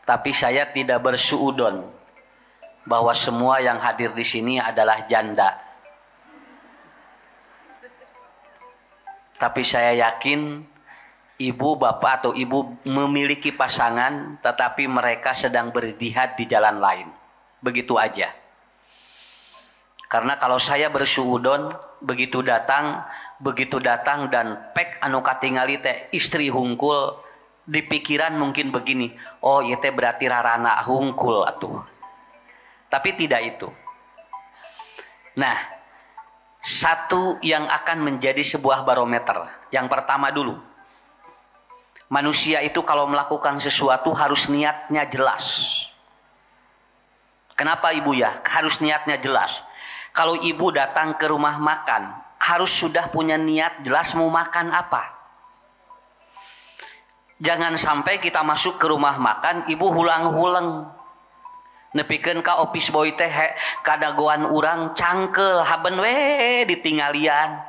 Tapi saya tidak bersuudon bahwa semua yang hadir di sini adalah janda. Tapi saya yakin ibu, bapak atau ibu memiliki pasangan, tetapi mereka sedang berjihad di jalan lain. Begitu aja. Karena kalau saya bersuudon, begitu datang dan pek anu katingali teh istri hungkul, di pikiran mungkin begini, oh ieu teh berarti rarana hungkul atuh. Tapi tidak itu. Nah, satu yang akan menjadi sebuah barometer. Yang pertama dulu, manusia itu kalau melakukan sesuatu harus niatnya jelas. Kenapa ibu ya? Harus niatnya jelas. Kalau ibu datang ke rumah makan, harus sudah punya niat jelas mau makan apa. Jangan sampai kita masuk ke rumah makan, ibu hulang-hulang. Nepikeun ka office boy teh kadagoan urang cangkel haben we ditinggalian.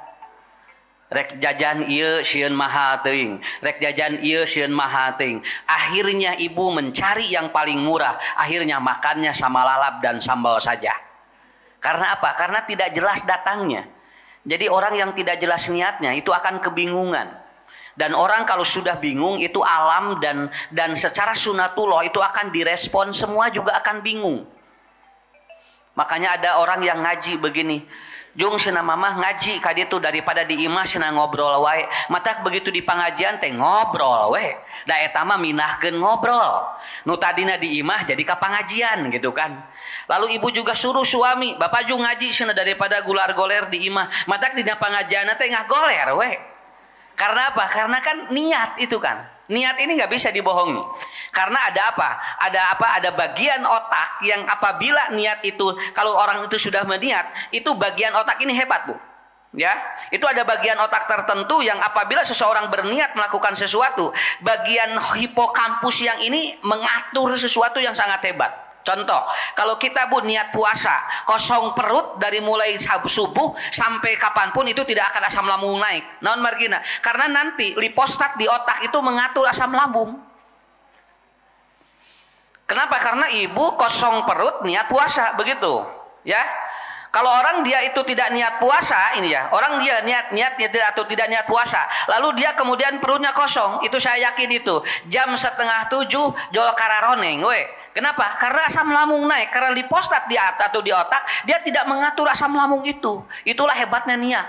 Rek jajan ieu sieun mahal teuing, rek jajan ieu sieun mahal teuing. Akhirnya ibu mencari yang paling murah, akhirnya makannya sama lalap dan sambal saja. Karena apa? Karena tidak jelas datangnya. Jadi orang yang tidak jelas niatnya itu akan kebingungan. Dan orang kalau sudah bingung itu alam dan secara sunatullah itu akan direspon, semua juga akan bingung. Makanya ada orang yang ngaji begini, Jung cenah mamah ngaji ka ditu daripada di imah cenah ngobrol wae. Matak begitu di pangajian teh ngobrol we. Da eta mah minahkeun ngobrol. Nu tadina di imah jadi ka pangajian gitu kan. Lalu ibu juga suruh suami, bapak Jung ngaji cenah daripada gular-goler di imah. Matak dina pangajian teh ngagoler we. Karena apa? Karena kan niat itu kan. Niat ini nggak bisa dibohongi. Karena ada apa? Ada bagian otak yang apabila niat itu, kalau orang itu sudah meniat, itu bagian otak ini hebat, Bu. Ya, itu ada bagian otak tertentu yang apabila seseorang berniat melakukan sesuatu, bagian hipokampus yang ini mengatur sesuatu yang sangat hebat. Contoh, kalau kita Bu niat puasa, kosong perut dari mulai subuh sampai kapanpun itu tidak akan asam lambung naik. Naon margina? Karena nanti lipostat di otak itu mengatur asam lambung. Kenapa? Karena ibu kosong perut niat puasa, begitu. Ya. Kalau orang dia itu tidak niat puasa, ini ya, orang dia niat atau tidak niat puasa, lalu dia kemudian perutnya kosong, itu saya yakin itu jam 6:30 jol kararoneng, we. Kenapa? Karena asam lambung naik, karena lipostat di atas atau di otak dia tidak mengatur asam lambung itu. Itulah hebatnya niat.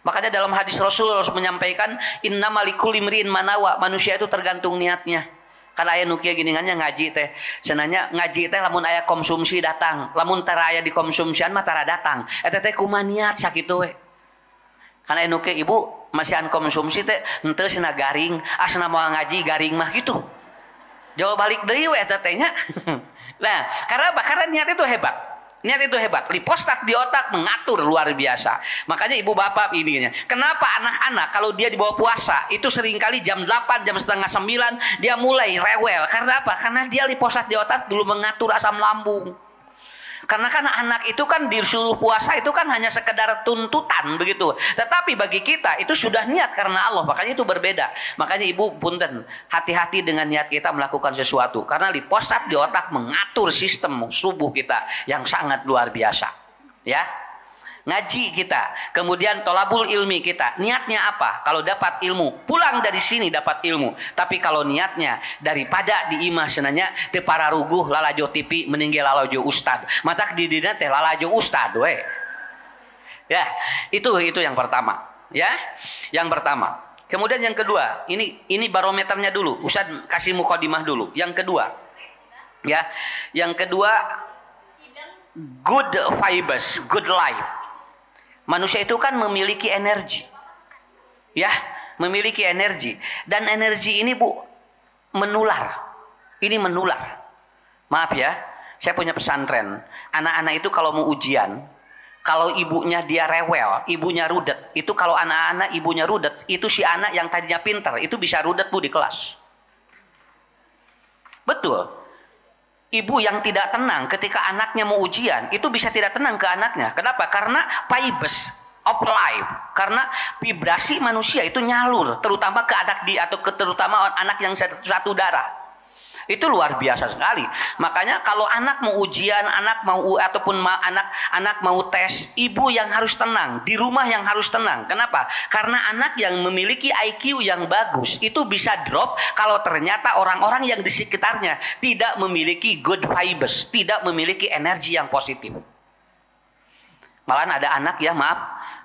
Makanya dalam hadis Rasul menyampaikan innamal likulli imri'in manawa, manusia itu tergantung niatnya. Kalau aya nu kieu giningannya ngaji teh, senanya ngaji teh lamun aya konsumsi datang, lamun tara aya dikonsumsian mah tara datang. Eta teh kumaha niat sakitu we. Kana aya nu kieu ibu masihan konsumsi teh henteu cenah garing, asna moal ngaji garing mah gitu. Jauh balik deui we eta teh nya. Nah, karena apa? Karena niat itu hebat. Niat itu hebat. Lipostat di otak mengatur luar biasa. Makanya ibu bapak ininya. Kenapa anak-anak kalau dia dibawa puasa itu seringkali jam 8, jam setengah 9 dia mulai rewel. Karena apa? Karena dia lipostat di otak dulu mengatur asam lambung. Karena kan anak itu kan disuruh puasa itu kan hanya sekedar tuntutan begitu. Tetapi bagi kita itu sudah niat karena Allah. Makanya itu berbeda. Makanya ibu punten, hati-hati dengan niat kita melakukan sesuatu. Karena lipostat di otak mengatur sistem subuh kita yang sangat luar biasa. Ya. Ngaji kita, kemudian tolabul ilmi kita, niatnya apa? Kalau dapat ilmu, pulang dari sini dapat ilmu. Tapi kalau niatnya daripada di imah senanya teu pararuguh lalajo TV meninggal lalajo ustad, matak di dina teh lalajo ustad we. Ya, itu yang pertama, ya. Yang pertama. Kemudian yang kedua, ini barometernya dulu. Ustad kasih mukadimah dulu. Yang kedua. Ya. Yang kedua good vibes, good life. Manusia itu kan memiliki energi. Ya, memiliki energi. Dan energi ini Bu menular. Ini menular. Maaf ya, saya punya pesantren. Anak-anak itu kalau mau ujian, kalau ibunya dia rewel, ibunya rudet, itu kalau anak-anak ibunya rudet, itu si anak yang tadinya pintar, itu bisa rudet Bu di kelas. Betul. Ibu yang tidak tenang ketika anaknya mau ujian itu bisa tidak tenang ke anaknya. Kenapa? Karena vibes of life. Karena vibrasi manusia itu nyalur, terutama ke anak terutama anak yang satu darah. Itu luar biasa sekali. Makanya kalau anak mau ujian, anak mau ataupun anak mau tes, ibu yang harus tenang, di rumah yang harus tenang. Kenapa? Karena anak yang memiliki IQ yang bagus itu bisa drop kalau ternyata orang-orang yang di sekitarnya tidak memiliki good vibes, tidak memiliki energi yang positif. Malahan ada anak ya, maaf,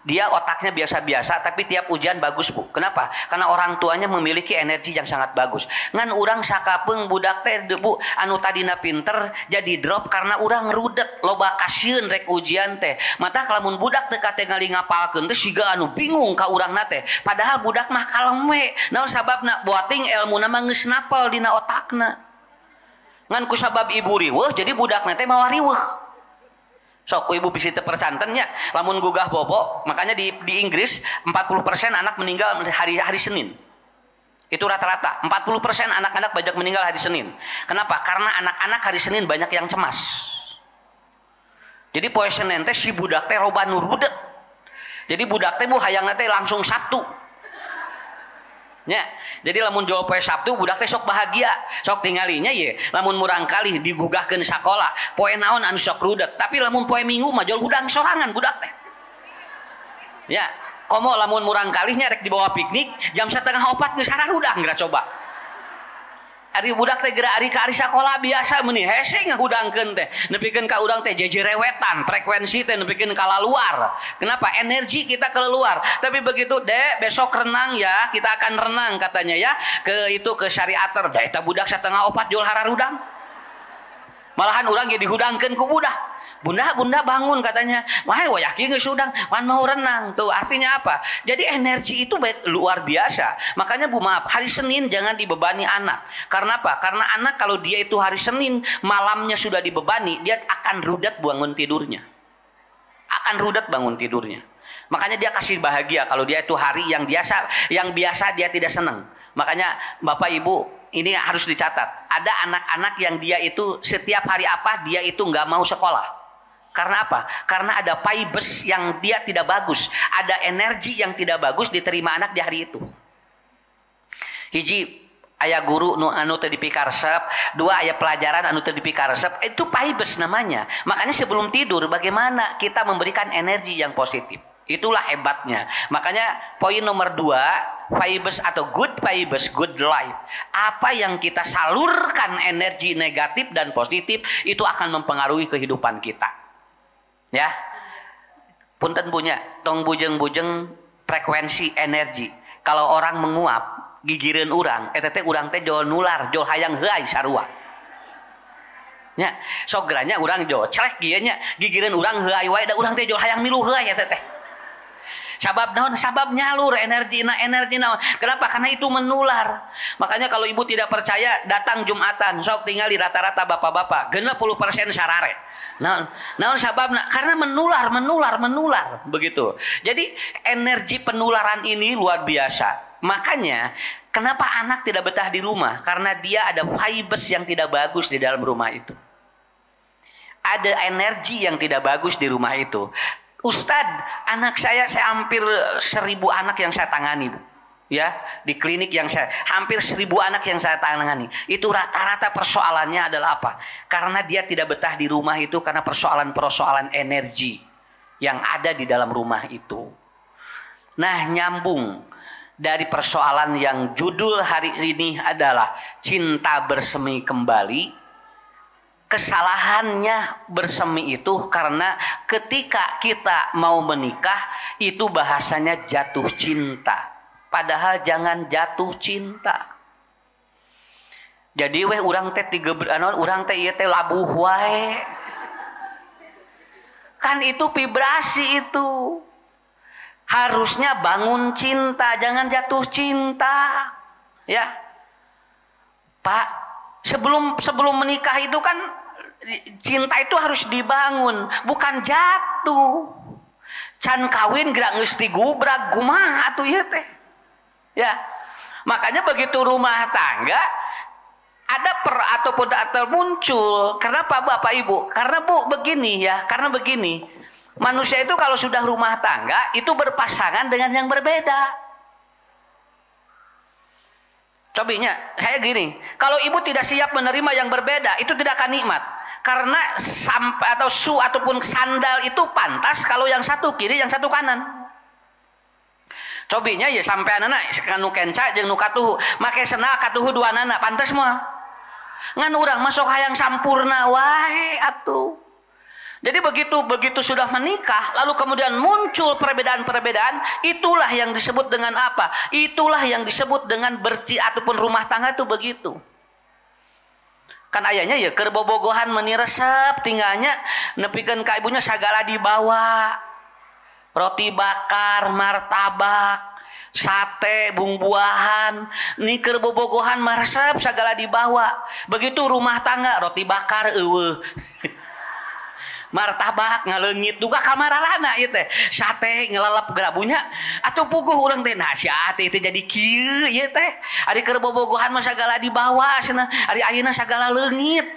dia otaknya biasa-biasa tapi tiap ujian bagus, Bu. Kenapa? Karena orang tuanya memiliki energi yang sangat bagus. Ngan urang sakapeung budak teh Bu anu tadina pinter jadi drop karena urang rudet loba kasieun rek ujian teh. Mata lamun budak teh kate ngali ngapalkeun teh siga anu bingung ka urangna teh. Padahal budak mah kalem we. Naon sababna? Boating ilmuna mah geus napal dina otakna. Ngan ku sabab ibu riweuh jadi budakna teh mawa riweuh. Sok ibu bisa terpercantennya lamun gugah bobo, makanya di Inggris 40% anak meninggal hari Senin. Itu rata-rata 40% anak-anak banyak meninggal hari Senin. Kenapa? Karena anak-anak hari Senin banyak yang cemas. Jadi poe Senin teh si budak teh loba nu rudet. Jadi budak teh bu hayangna teh langsung Sabtu. Ya, jadi lamun jawab poe Sabtu budak teh sok bahagia, sok tinggalinya ye. Lamun murang kali digugahkeun sakola, poe naon anu sok rudet. Tapi lamun poe Minggu mah jol hudang sorangan budak teh. Ya, komo lamun murang kalinya rek dibawa piknik, jam 3:30 geus sararudang geura coba. Ari budak teh geura ari ka ari sakola biasa meuni hese ngahudangkeun teh. Nepikeun ka urang teh jejerewetan, frekuensi teh nepikeun ka luar. Kenapa? Energi kita keluar. Tapi begitu, Dek, besok renang ya, kita akan renang katanya ya. Ke syariater, da eta budak 3:30 jol hararudang. Malahan urang ge dihudangkeun ku budak. Bunda bangun katanya. Wah, yakin geus udang, wan mau renang. Tuh artinya apa? Jadi energi itu luar biasa. Makanya Bu maaf, hari Senin jangan dibebani anak. Karena apa? Karena anak kalau dia itu hari Senin malamnya sudah dibebani, dia akan rudet bangun tidurnya. Akan rudet bangun tidurnya. Makanya dia kasih bahagia kalau dia itu hari yang biasa dia tidak senang. Makanya Bapak Ibu ini harus dicatat. Ada anak-anak yang dia itu setiap hari apa dia itu nggak mau sekolah. Karena apa? Karena ada vibes yang dia tidak bagus, ada energi yang tidak bagus diterima anak di hari itu. Hiji aya guru anu teu dipikaresep, dua aya pelajaran anu teu dipikaresep, itu vibes namanya. Makanya sebelum tidur bagaimana kita memberikan energi yang positif. Itulah hebatnya. Makanya poin nomor 2, vibes atau good vibes, good life. Apa yang kita salurkan energi negatif dan positif itu akan mempengaruhi kehidupan kita. Ya, punten punya tong bujeng-bujeng frekuensi energi. Kalau orang menguap gigireun urang, eta teh urang teh jol nular, jol hayang heuai sarua. Nya, sok geranya urang jol celek kieu nya, gigireun urang heuai wae da urang teh jol hayang milu heuai eta teh. Sabab naon? Sabab nyalur energi naon. Kenapa? Karena itu menular. Makanya kalau ibu tidak percaya datang Jumatan, sok tinggal di rata-rata bapak-bapak 60% sarare. Naon sababna? Karena menular begitu. Jadi energi penularan ini luar biasa. Makanya kenapa anak tidak betah di rumah? Karena dia ada vibes yang tidak bagus di dalam rumah itu. Ada energi yang tidak bagus di rumah itu. Ustadz, anak saya hampir 1000 anak yang saya tangani, Bu. Ya, di klinik yang hampir 1000 anak yang saya tangani. Itu rata-rata persoalannya adalah apa? Karena dia tidak betah di rumah itu karena persoalan-persoalan energi yang ada di dalam rumah itu. Nah, nyambung dari persoalan yang judul hari ini adalah cinta bersemi kembali. Kesalahannya bersemi itu karena ketika kita mau menikah itu bahasanya jatuh cinta. Padahal jangan jatuh cinta. Jadi urang teh urang teh ieu teh labuh wae. Kan itu vibrasi itu. Harusnya bangun cinta, jangan jatuh cinta. Ya. Pak, sebelum menikah itu kan cinta itu harus dibangun, bukan jatuh. Can kawin gerak geus digubrak kumaha atuh ieu teh. Ya. Makanya begitu rumah tangga ada ataupun muncul. Kenapa Bapak Ibu? Karena Bu begini ya, karena begini. Manusia itu kalau sudah rumah tangga itu berpasangan dengan yang berbeda. Cobinya, saya gini, kalau ibu tidak siap menerima yang berbeda, itu tidak akan nikmat. Karena sampai atau ataupun sandal itu pantas kalau yang satu kiri, yang satu kanan. Cobinya ya sampai anak kanu kenca jeung nu katuhu, make sendal katuhu dua anak pantas moal. Ngan urang masuk hayang sampurna wae atuh. Jadi begitu sudah menikah, lalu kemudian muncul perbedaan-perbedaan, itulah yang disebut dengan apa? Itulah yang disebut dengan ataupun rumah tangga itu begitu. Kan ayahnya ya keur bobogohan meuni resep, tinggalnya nepikeun ka ibunya sagala dibawa. Roti bakar, martabak, sate, buah-buahan, nih keur bobogohan mah resep sagala dibawa. Begitu rumah tangga, roti bakar eueuh. Martabak ngaleungit duga kamaralana ieu teh sate ngelalap gerabunya atuh puguh urang teh nah sia teh jadi kieu ieu teh ari keur bobogohan mah sagala dibawa cenah ari ayeuna sagala leungit.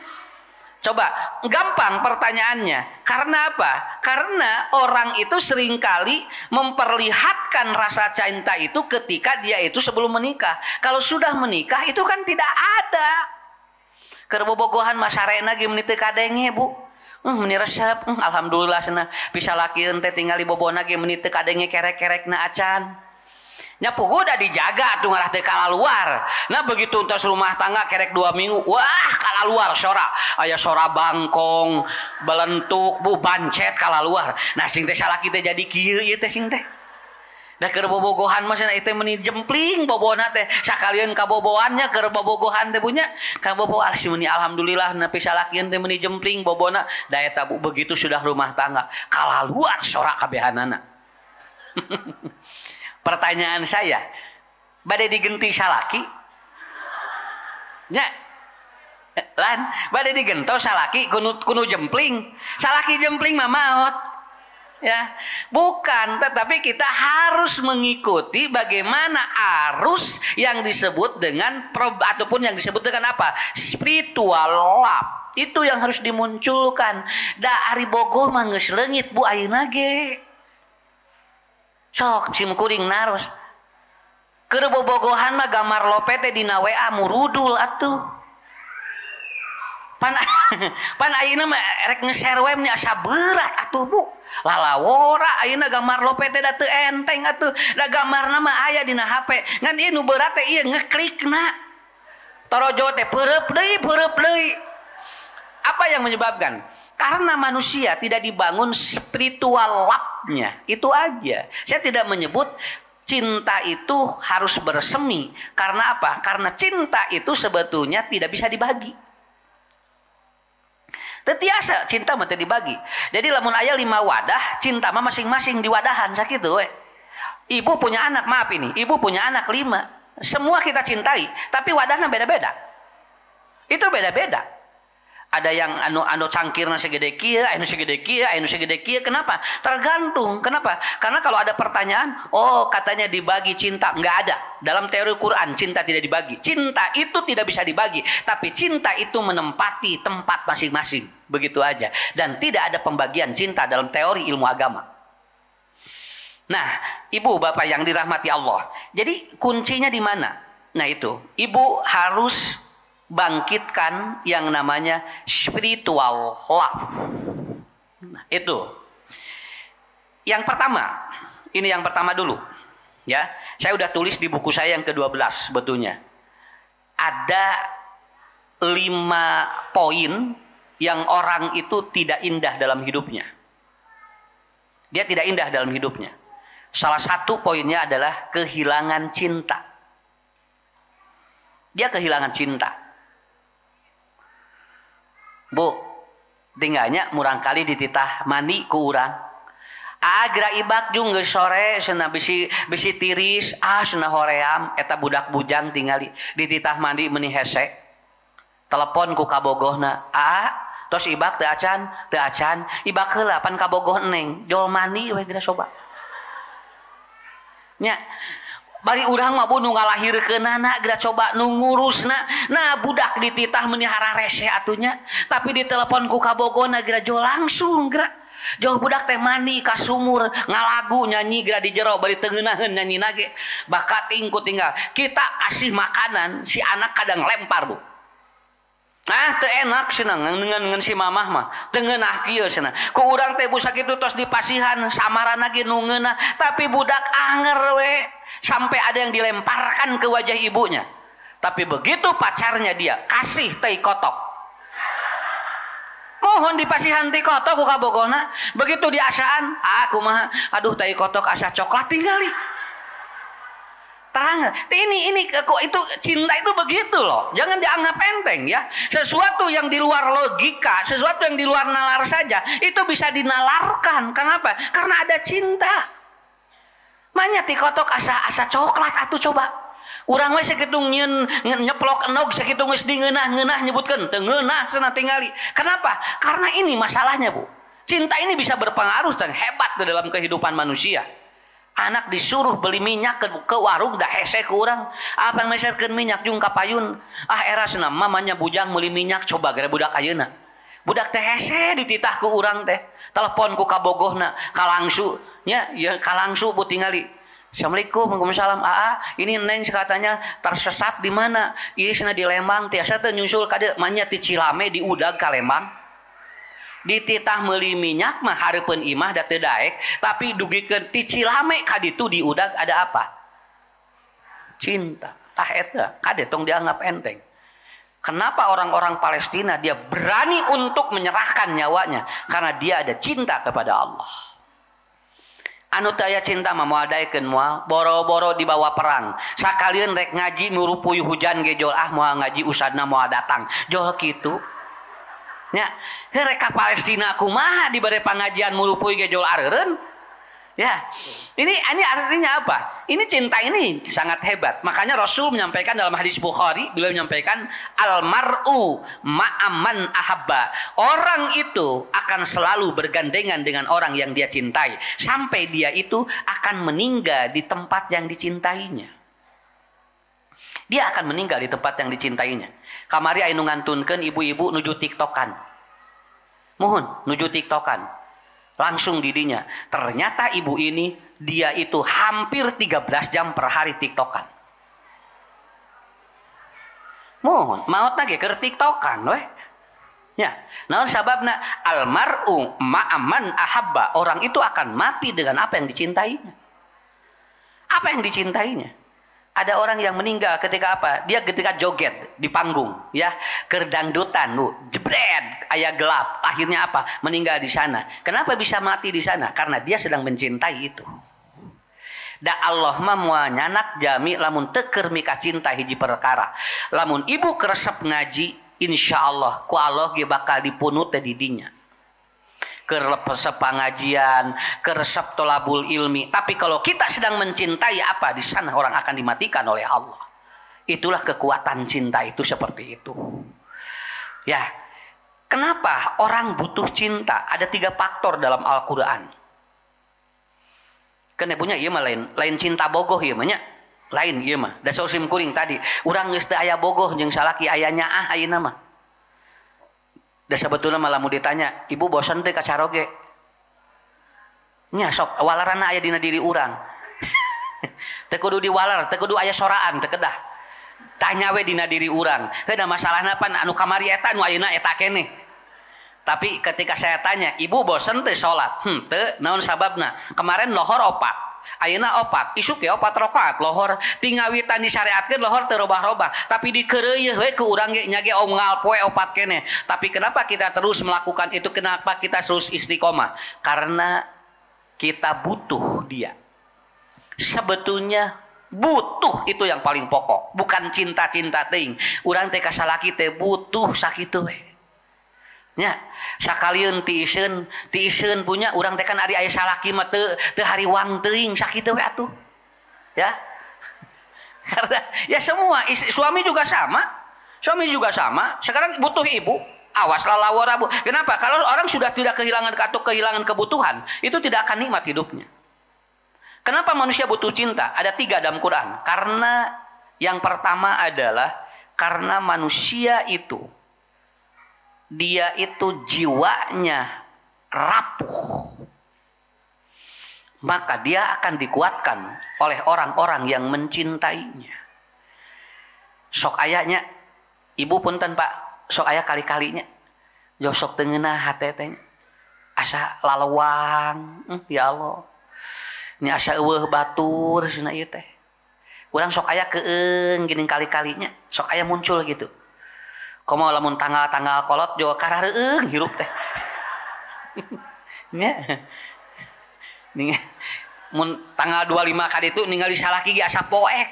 Coba gampang pertanyaannya, karena apa? Karena orang itu seringkali memperlihatkan rasa cinta itu ketika dia itu sebelum menikah. Kalau sudah menikah itu kan tidak ada. Keur bobogohan mah sarena ge meuni teu kadenge, Bu. Meuni resep, alhamdulillah cenah bisa lakieun teh tinggal di bobona ge meuni teu kadenge kerek-kerekna acan. Nya puguh udah dijaga tuh ngalah teh kalaluar. Nah begitu entos rumah tangga kerek 2 minggu, wah kalaluar sora. Aya sora bangkong, belentuk, bu bancet kalaluar. Nah sing teh salaki teh jadi kieu ieu teh sing teh. Da keur bobogohan mah cenah teh meuni jempling bobona teh sakalian kaboboannya keur bobogohan teh punya kaboboan si meuni alhamdulillah nepi salakieun teh meuni jempling bobona da eta Bu begitu sudah rumah tangga kalaluar sora kabehanana. Pertanyaan saya, bade digenti salaki? Nya lan bade digentos salaki kudu jempling. Salaki jempling mah maot. Ya, bukan, tetapi kita harus mengikuti bagaimana arus yang disebut dengan ataupun yang disebut dengan apa? Spiritual love. Itu yang harus dimunculkan. Da ari Bogor mah geus leungit Bu ayeuna ge. Sok simkuring naros. Keur bobogohan mah gambar lope teh dina WA murudul atuh. Pan ayeuna mah rek nge-share web nya asa berat atuh Bu. Lalawora ayeuna gambar lope teh da teu enteng atuh. Da gambarna mah aya dina HP. Ngan ieu nu berat teh ieu ngeklikna. Torojo teh peureub deui. Apa yang menyebabkan? Karena manusia tidak dibangun spiritual love-nya. Itu aja. Saya tidak menyebut cinta itu harus bersemi. Karena apa? Karena cinta itu sebetulnya tidak bisa dibagi. Tetiasa cinta mah teu dibagi. Jadi lamun aya 5 wadah, cinta mah masing-masing di wadahan sakitu we. Ibu punya anak, maaf ini, ibu punya anak 5. Semua kita cintai, tapi wadahnya beda-beda. Itu beda-beda. Ada yang anu cangkirna segede kieu, anu segede kieu, anu segede kieu. Kenapa? Tergantung. Kenapa? Karena kalau ada pertanyaan, oh katanya dibagi cinta, enggak ada. Dalam teori Quran cinta tidak dibagi. Cinta itu tidak bisa dibagi, tapi cinta itu menempati tempat masing-masing. Begitu aja. Dan tidak ada pembagian cinta dalam teori ilmu agama. Nah, ibu bapak yang dirahmati Allah. Jadi kuncinya di mana? Nah itu, ibu harus bangkitkan yang namanya spiritual love. Nah, itu. Yang pertama, ini yang pertama dulu. Ya, saya udah tulis di buku saya yang ke-12 sebetulnya. Ada 5 poin yang orang itu tidak indah dalam hidupnya. Dia tidak indah dalam hidupnya. Salah satu poinnya adalah kehilangan cinta. Dia kehilangan cinta. Bu, tinggalnya murang kali dititah mandi ku urang. Agra ibak jeung geus sore cenah bisi tiris, cenah hoream eta budak bujang tingali dititah mandi meuni hese. Telepon ku kabogohna, tos ibak teu acan, ibak heula pan kabogoh eneng, jol mandi we geura coba. Nya bari urang mah bu nu ngalahirkeunana geura coba nu ngurusna. Nah budak dititah meuni hara rese atunya, tapi ditelepon ku kabogona geura jol langsung geura. Jauh budak teh mandi ka sumur ngalagu nyanyi geura di jero bari teungeunaheun nyanyi nage bakat tingku tinggal kita kasih makanan si anak kadang lempar Bu. Nah teu enak cenah ngan si mamah mah teu ngeunah kieu cenah ku urang teh busa kitu tos dipasihan samaranna ge nu ngeunah tapi budak anger we sampai ada yang dilemparkan ke wajah ibunya tapi begitu pacarnya dia kasih teh kotok mohon dipasihan teh kotok ku kabogohna begitu diasaan aku mah aduh teh kotok asa coklat tinggali terang ini kok itu cinta itu begitu loh jangan dianggap enteng ya sesuatu yang di luar logika sesuatu yang di luar nalar saja itu bisa dinalarkan kenapa karena ada cinta manya ti kotok asa coklat atuh coba urang we sakitu nyeplok enog sakitu geus dingeunah-ngeunah nyebutkeun teu ngeunah cenah tingali kenapa karena ini masalahnya Bu cinta ini bisa berpengaruh dan hebat di dalam kehidupan manusia. Anak disuruh beli minyak ke warung dah hese ke urang apa yang meserkeun minyak jung ka payun era cenah mamanya bujang meuli minyak coba gara budak ayeuna budak teh hese dititah ku urang teh telepon ku kabogohna kalangsu nya ya kalangsu Bu tingali Assalamualaikum Waalaikumsalam ini neng katanya tersesat di mana ieu cenah di Lembang tiasa teh nyusul ka dieu manya ti Cilame di udag ka Lembang dititah meuli minyak mah hareupeun imah da teu daek tapi dugikeun ti Cilame ka ditu di udag ada apa cinta tah eta kade tong dianggap enteng kenapa orang-orang Palestina dia berani untuk menyerahkan nyawanya karena dia ada cinta kepada Allah anu teu aya cinta mah moal daekeun moal boro-boro dibawa perang sakalian rek ngaji nuru puyuh hujan ge jol moal ngaji usadna moal datang jol kitu nya reka Palestina kumaha di bade pangajian mulupuy ge jol areureun ya ini artinya apa ini cinta ini sangat hebat makanya Rasul menyampaikan dalam hadis Bukhari beliau menyampaikan almar'u ma'aman ahabba orang itu akan selalu bergandengan dengan orang yang dia cintai sampai dia itu akan meninggal di tempat yang dicintainya dia akan meninggal di tempat yang dicintainya kamari anu ngantunkeun ibu-ibu nuju tiktokan mohon nuju tiktokan langsung didinya ternyata ibu ini dia itu hampir 13 jam per hari tiktokan mohon maot lagi ke tiktokan weh ya naon sababna almar'u ma'aman ahabba orang itu akan mati dengan apa yang dicintainya apa yang dicintainya ada orang yang meninggal ketika apa? Dia ketika joget di panggung, ya, kerdangdutan, Bu, jebret, aya gelap. Akhirnya apa? Meninggal di sana. Kenapa bisa mati di sana? Karena dia sedang mencintai itu. Da Allah mah moal nyanak jami lamun teu keur mika cinta hiji perkara. Lamun ibu keresep ngaji, insyaallah ku Allah ge bakal dipunut teh di dinya. Keresep pengajian, keresep tolabul ilmi. Tapi kalau kita sedang mencintai apa di sana orang akan dimatikan oleh Allah. Itulah kekuatan cinta itu seperti itu. Ya, kenapa orang butuh cinta? Ada 3 faktor dalam Al-Quran. Kan ibunya iya mah lain cinta bogoh iya mah nya. Lain iya mah. Da sosim kuring tadi, urang geus teu aya bogoh jeung salaki aya nyaah ayeuna mah. Da sebetulna malah mau ditanya, ibu bosan teh ka caroge? Nya sok walarana aya dina diri urang. Teu kudu diwalar, teu kudu aya soraan, teu kedah. Tanya we dina diri urang. Heuh masalahna pan anu kamari eta nu ayeuna eta keneh. Tapi ketika saya tanya, ibu bosan teh salat? Teu, naon sababna? Kemarin lohor opat. Ayeuna opat, isuk ya 4 rakaat lohor tingawitan disyariatkeun lohor teu robah-robah tapi dikeureueuh we ku urang ge nya ge onggal poe opat keneh tapi kenapa kita terus melakukan itu kenapa kita terus istiqomah karena kita butuh dia sebetulnya butuh itu yang paling pokok bukan cinta-cinta teuing urang teh ka salaki teh butuh sakitu we nya sakalian ti iseun punya urang teh kan ari aya salaki mah teu hariwang teuing sakitu we atuh ya karena ya semua suami juga sama sekarang butuh ibu awas lalawar abu kenapa kalau orang sudah tidak kehilangan kebutuhan itu tidak akan nikmat hidupnya kenapa manusia butuh cinta ada 3 dalam Quran karena yang pertama adalah karena manusia itu dia itu jiwanya rapuh. Maka dia akan dikuatkan oleh orang-orang yang mencintainya. Sok ayahnya, ibu punten Pak, sok ayah kali-kalinya, josok tengenah hatetenya, asa lalawang, ya Allah, ini asa eueuh batur cenah ieu teh. Urang sok ayah keung gini kali-kalinya, sok ayah muncul gitu. Komo lamun tanggal-tanggal kolot jo karareueung hirup teh. Nya. Ning mun tanggal 25 kali itu ningali salaki ge asa poek.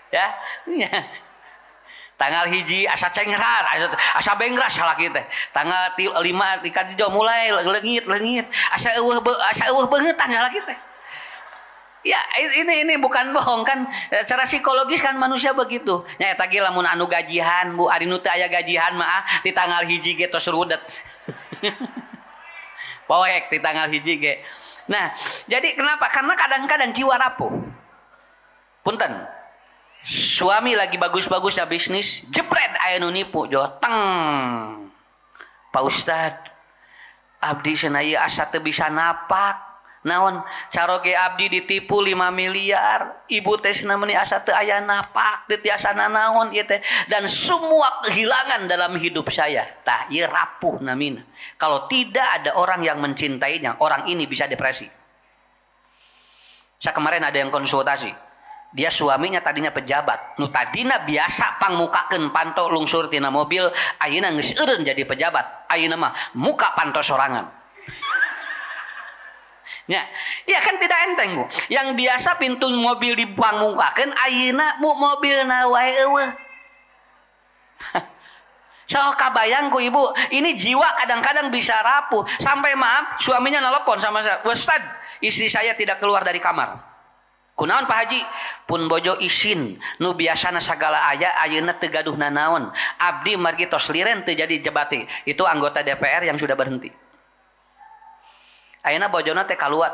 Ya, tanggal hiji asa cengrat, asa bengras salaki teh. Tanggal 5 di jo mulai leungit, asa eueuh beungetan salaki teh. Ya ini bukan bohong kan, secara psikologis kan manusia begitu. Nya eta ge lamun anu gajihan Bu, ari nu teu aya gajihan mah di tanggal hiji ge tos rudet. Poek di tanggal hiji ge. Nah, jadi kenapa? Karena kadang-kadang jiwa rapuh. Punten. Suami lagi bagus-bagusnya bisnis, jepret aya nu nipu, joteng. Pak Ustad, abdi cenah ieu asa teu bisa napak. Naon caroge abdi ditipu 5 miliar, ibu teh cenah meuni asa teu aya napak, teu tiasa nanaon ieu teh, dan semua kehilangan dalam hidup saya. Tah ieu rapuh namina. Kalau tidak ada orang yang mencintainya, orang ini bisa depresi. Saya kemarin ada yang konsultasi. Dia suaminya tadinya pejabat, nu tadina biasa pangmukakeun panto lungsur tina mobil, ayeuna geus eureun jadi pejabat. Ayeuna mah muka panto sorangan. Ya kan tidak enteng Bu. Yang biasa pintu mobil dipangmukakeun ayeuna mobilna wae eueuh. So kabayang ku ibu, ini jiwa kadang-kadang bisa rapuh. Sampai maaf suaminya nelpon sama saya, Ustad, istri saya tidak keluar dari kamar. Kunaon Pak Haji? Pun bojo isin, nu biasana sagala aya ayeuna teu gaduh nanaon. Abdi margi tos liren teu jadi jabati. Itu anggota DPR yang sudah berhenti. Ayeuna bojona teh kaluar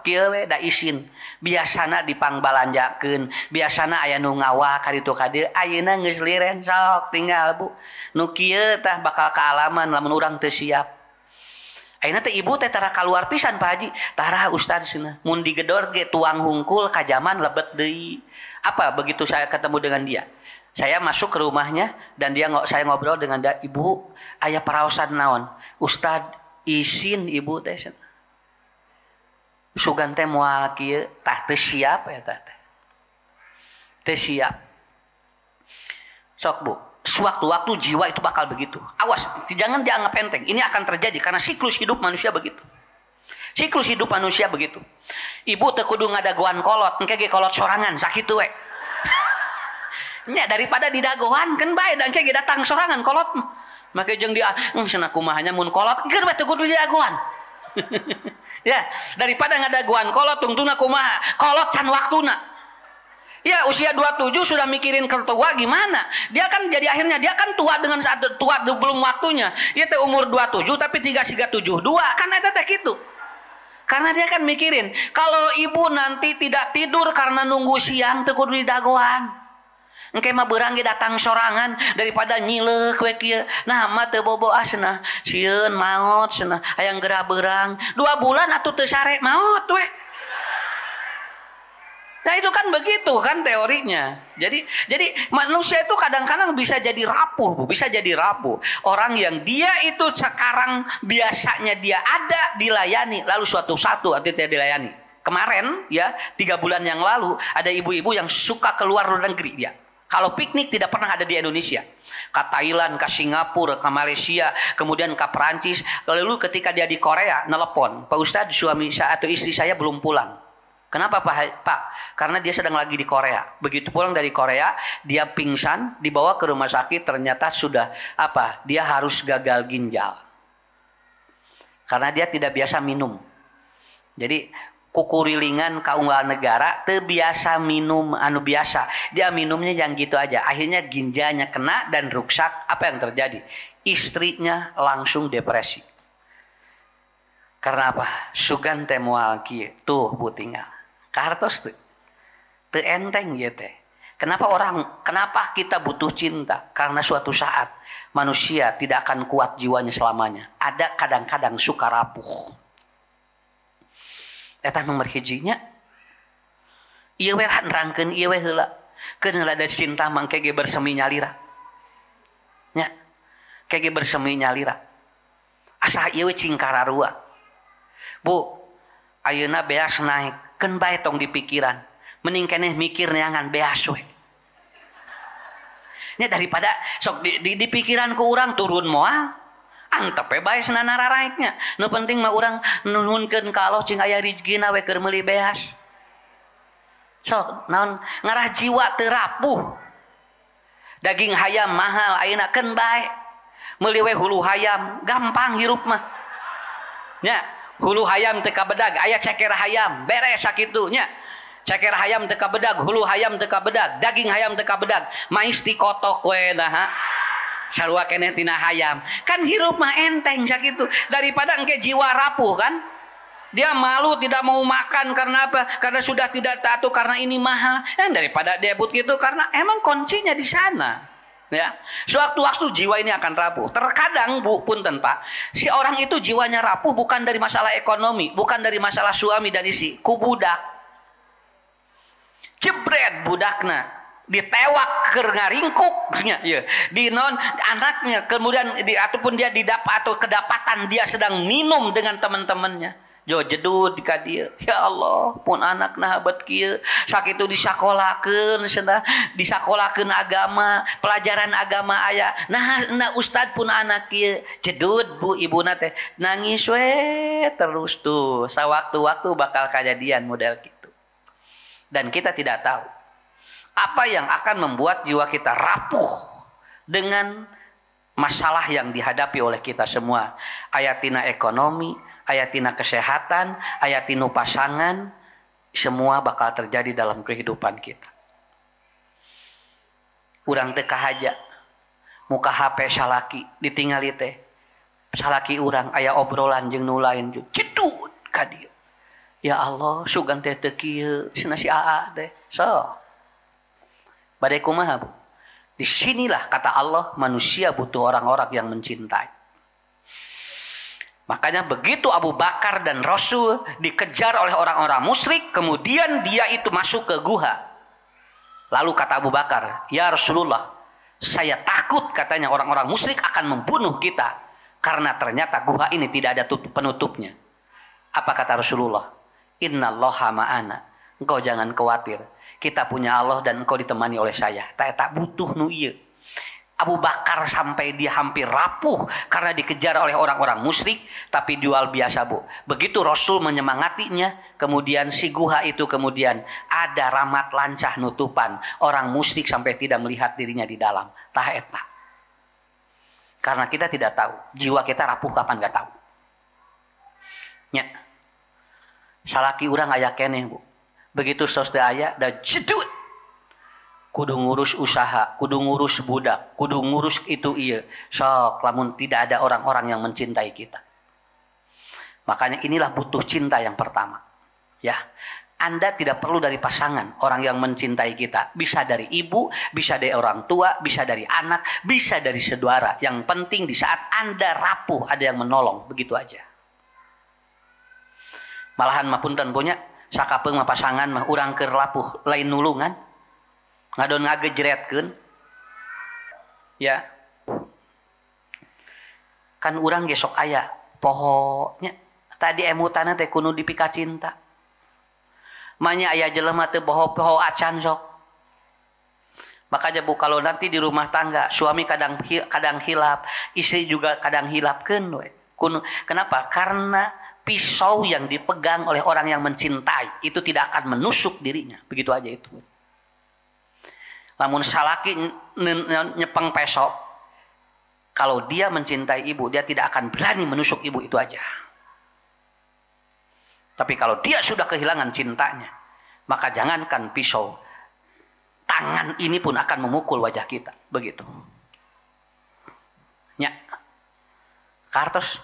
kieu we da isin. Biasana dipangbalanjakeun, biasana aya nu ngawah ka ditu ka dieu, ayeuna geus liren sok tinggal Bu. Nu kieu tah bakal kaalaman lamun urang teu siap. Ayeuna teh ibu teh tara kaluar pisan Pak Haji, tara Ustad cenah. Mun digedor ge tuang hungkul kajaman lebet deui. Apa begitu saya ketemu dengan dia? Saya masuk ke rumahnya dan saya ngobrol dengan dia, "Ibu, aya paraosan naon?" "Ustad, isin ibu teh sugan teh moal kieu tah teu siap eta teh. Teu siap. Sok Bu, sewaktu-waktu jiwa itu bakal begitu. Awas, jangan dianggap enteng. Ini akan terjadi karena siklus hidup manusia begitu. Siklus hidup manusia begitu. Ibu teu kudu ngadagoan kolot, engke ge kolot sorangan sakitu we. Nya daripada didagoan kan bae dan engke ge datang sorangan kolot. Maka jeung dia cenah kumahanya mun kolot keur we teu kudu didagoan. Ya, daripada ngadagoan kolot tungtungna kumaha? Kolot can waktuna. Ya usia 27 sudah mikirin kertua gimana? Dia kan jadi akhirnya dia kan tua dengan saat tua belum waktunya. Dia teh umur 27 tapi 3,72 kan eta teh kitu. Karena dia kan mikirin kalau ibu nanti tidak tidur karena nunggu siang teu kudu didagoan. Engke mah beurang ge datang sorangan daripada nyileuk we kieu. Nah mah teu bobo cenah. Sieun maot cenah. Hayang gerah beurang 2 bulan atuh teu sare maot we. Nah itu kan begitu kan teorinya. Jadi manusia itu kadang-kadang bisa jadi rapuh, Bu. Bisa jadi rapuh. Orang yang dia itu sekarang biasanya dia ada dilayani, lalu suatu tidak dilayani. Kemarin ya 3 bulan yang lalu ada ibu-ibu yang suka keluar luar negeri dia. Kalau piknik tidak pernah ada di Indonesia. Ke Thailand, ke Singapura, ke Malaysia, kemudian ke Perancis. Lalu ketika dia di Korea, nelpon, "Pak Ustadz, suami saya atau istri saya belum pulang." "Kenapa Pak?" "Karena dia sedang lagi di Korea." Begitu pulang dari Korea, dia pingsan, dibawa ke rumah sakit, ternyata sudah dia harus gagal ginjal. Karena dia tidak biasa minum. Jadi kukurilingan kaunggal negara teu biasa minum anu biasa. Dia minumnya yang gitu aja. Akhirnya ginjalnya kena dan ruksak. Apa yang terjadi? Istrinya langsung depresi. Karena apa? Sugan teh moal kieu. Tuh Bu tinggal. Kartos teu. Teu enteng ieu teh. Kenapa kita butuh cinta? Karena suatu saat manusia tidak akan kuat jiwanya selamanya. Ada kadang-kadang suka rapuh. Eta nomor hijinya. Ieu we nerangkeun ieu we heula. Keun heula da cinta mangke ge bersemi nyalira. Nya. Kege bersemi nyalira. Asa ieu we cingkararua. Bu, ayeuna beas naik, keun bae tong di pikiran. Mending keneh mikir neangan beas we. Nya daripada sok di pikiran ku urang turun moal. Antep bae senana raraiknya. Nu penting mah urang nuhunkeun ka Allah cing aya rezekina we keur meuli beas. Sok naon ngarah jiwa teu rapuh. Daging hayam mahal ayeuna keun bae. Meuli we hulu hayam gampang hirup mah. Nya, hulu hayam teu kabedag, aya ceker hayam, beres sakitu nya. Ceker hayam teu kabedag, hulu hayam teu kabedag, daging hayam teu kabedag, mais dikotok we nah. Sarua keneh tina hayam. Kan hirup mah enteng sakitu daripada engke jiwa rapuh kan? Dia malu tidak mau makan karena apa? Karena sudah tidak taat karena ini mahal. Daripada debut gitu karena emang kuncinya di sana. Ya, sewaktu-waktu jiwa ini akan rapuh. Terkadang Bu, punten Pak, si orang itu jiwanya rapuh bukan dari masalah ekonomi, bukan dari masalah suami dan istri, ku budak. Jebret budakna, ditewak keur ngaringkuknya, ya. Di non anaknya, kemudian ataupun dia didapat atau kedapatan dia sedang minum dengan teman-temannya. Jo jedud ka dieu. Ya Allah, pun anak nah bet kieu. Sakitu disakolakeun cenah, disakolakeun agama, pelajaran agama aya. Nah ustad pun anak kieu. Jedud Bu ibuna teh nangis we terus tuh. Sawaktu-waktu bakal kejadian model gitu. Dan kita tidak tahu apa yang akan membuat jiwa kita rapuh dengan masalah yang dihadapi oleh kita semua. Ayatina ekonomi, ayatina kesehatan, ayatinu pasangan, semua bakal terjadi dalam kehidupan kita. Urang teh kahaja muka HP salaki ditingali teh. Salaki urang aya obrolan jeung nu lain jedud ka dieu. Ya Allah, sugan teh teu kieu, cenah si AA teh. So. Bade kumaha, Bu? Disinilah kata Allah manusia butuh orang-orang yang mencintai. Makanya begitu Abu Bakar dan Rasul dikejar oleh orang-orang musyrik, kemudian dia itu masuk ke guha. Lalu kata Abu Bakar, ya Rasulullah, saya takut katanya orang-orang musyrik akan membunuh kita. Karena ternyata guha ini tidak ada penutupnya. Apa kata Rasulullah? Innallaha ma'ana. Engkau jangan khawatir. Kita punya Allah dan engkau ditemani oleh saya. Tak butuh nu ieu. Abu Bakar sampai dia hampir rapuh karena dikejar oleh orang-orang musyrik, tapi jual biasa Bu. Begitu Rasul menyemangatinya, kemudian si guha itu kemudian ada ramat lancah nutupan. Orang musyrik sampai tidak melihat dirinya di dalam. Tah eta. Karena kita tidak tahu, jiwa kita rapuh kapan gak tahu. Nya. Salaki urang aya keneh Bu. Begitu sos teh aya da jedut. Kudu ngurus usaha, kudu ngurus budak, kudu ngurus itu iya. Sok lamun tidak ada orang-orang yang mencintai kita. Makanya inilah butuh cinta yang pertama. Ya. Anda tidak perlu dari pasangan orang yang mencintai kita. Bisa dari ibu, bisa dari orang tua, bisa dari anak, bisa dari saudara. Yang penting di saat Anda rapuh ada yang menolong, begitu aja. Malahan mah punten punya sakapeung mah pasangan mah urang keur lapuh lain nulungan. Ngadon ngagejretkeun. Ya. Kan urang ge sok aya pohonya. Tadi emutana teh kudu dipika cinta. Manya aya jelema teu poho acan sok. Makanya Bu kalau nanti di rumah tangga suami kadang hilap, istri juga kadang hilapkeun we. Kenapa? Karena pisau yang dipegang oleh orang yang mencintai itu tidak akan menusuk dirinya. Begitu aja itu. Lamun salaki nyepeng pesok, kalau dia mencintai ibu, dia tidak akan berani menusuk ibu, itu aja. Tapi kalau dia sudah kehilangan cintanya, maka jangankan pisau, tangan ini pun akan memukul wajah kita. Begitu. Nya. Kartos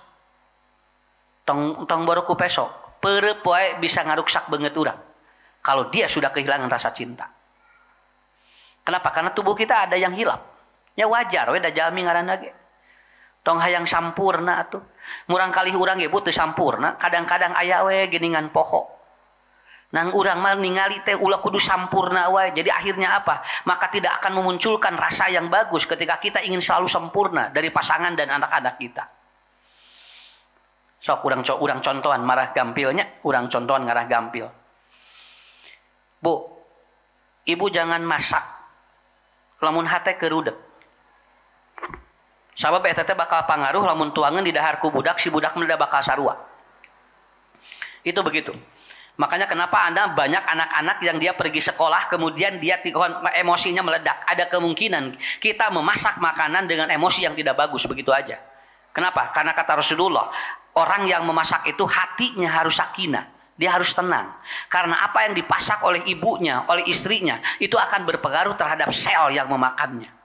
tong baru ku pesok, peureup wae bisa ngaruksak beungeut urang. Kalau dia sudah kehilangan rasa cinta. Kenapa? Karena tubuh kita ada yang hilap. Ya wajar, we da jalmi ngaranna ge. Tong hayang sampurna atuh. Murang kali urang ge teu sampurna, kadang-kadang aya we geningan poho. Nang urang mah ningali teh ulah kudu sampurna wae. Jadi akhirnya apa? Maka tidak akan memunculkan rasa yang bagus ketika kita ingin selalu sempurna dari pasangan dan anak-anak kita. Sok urang contohan marah gampilnya, urang contohan ngarah gampil. Bu, ibu jangan masak lamun hate kerudek. Sabab eta teh bakal pangaruh lamun tuangan di dahar ku budak, si budak mah bakal sarua. Itu begitu. Makanya kenapa Anda banyak anak-anak yang dia pergi sekolah kemudian dia emosinya meledak. Ada kemungkinan kita memasak makanan dengan emosi yang tidak bagus, begitu aja. Kenapa? Karena kata Rasulullah, orang yang memasak itu hatinya harus sakinah. Dia harus tenang. Karena apa yang dipasak oleh ibunya, oleh istrinya, itu akan berpengaruh terhadap sel yang memakannya.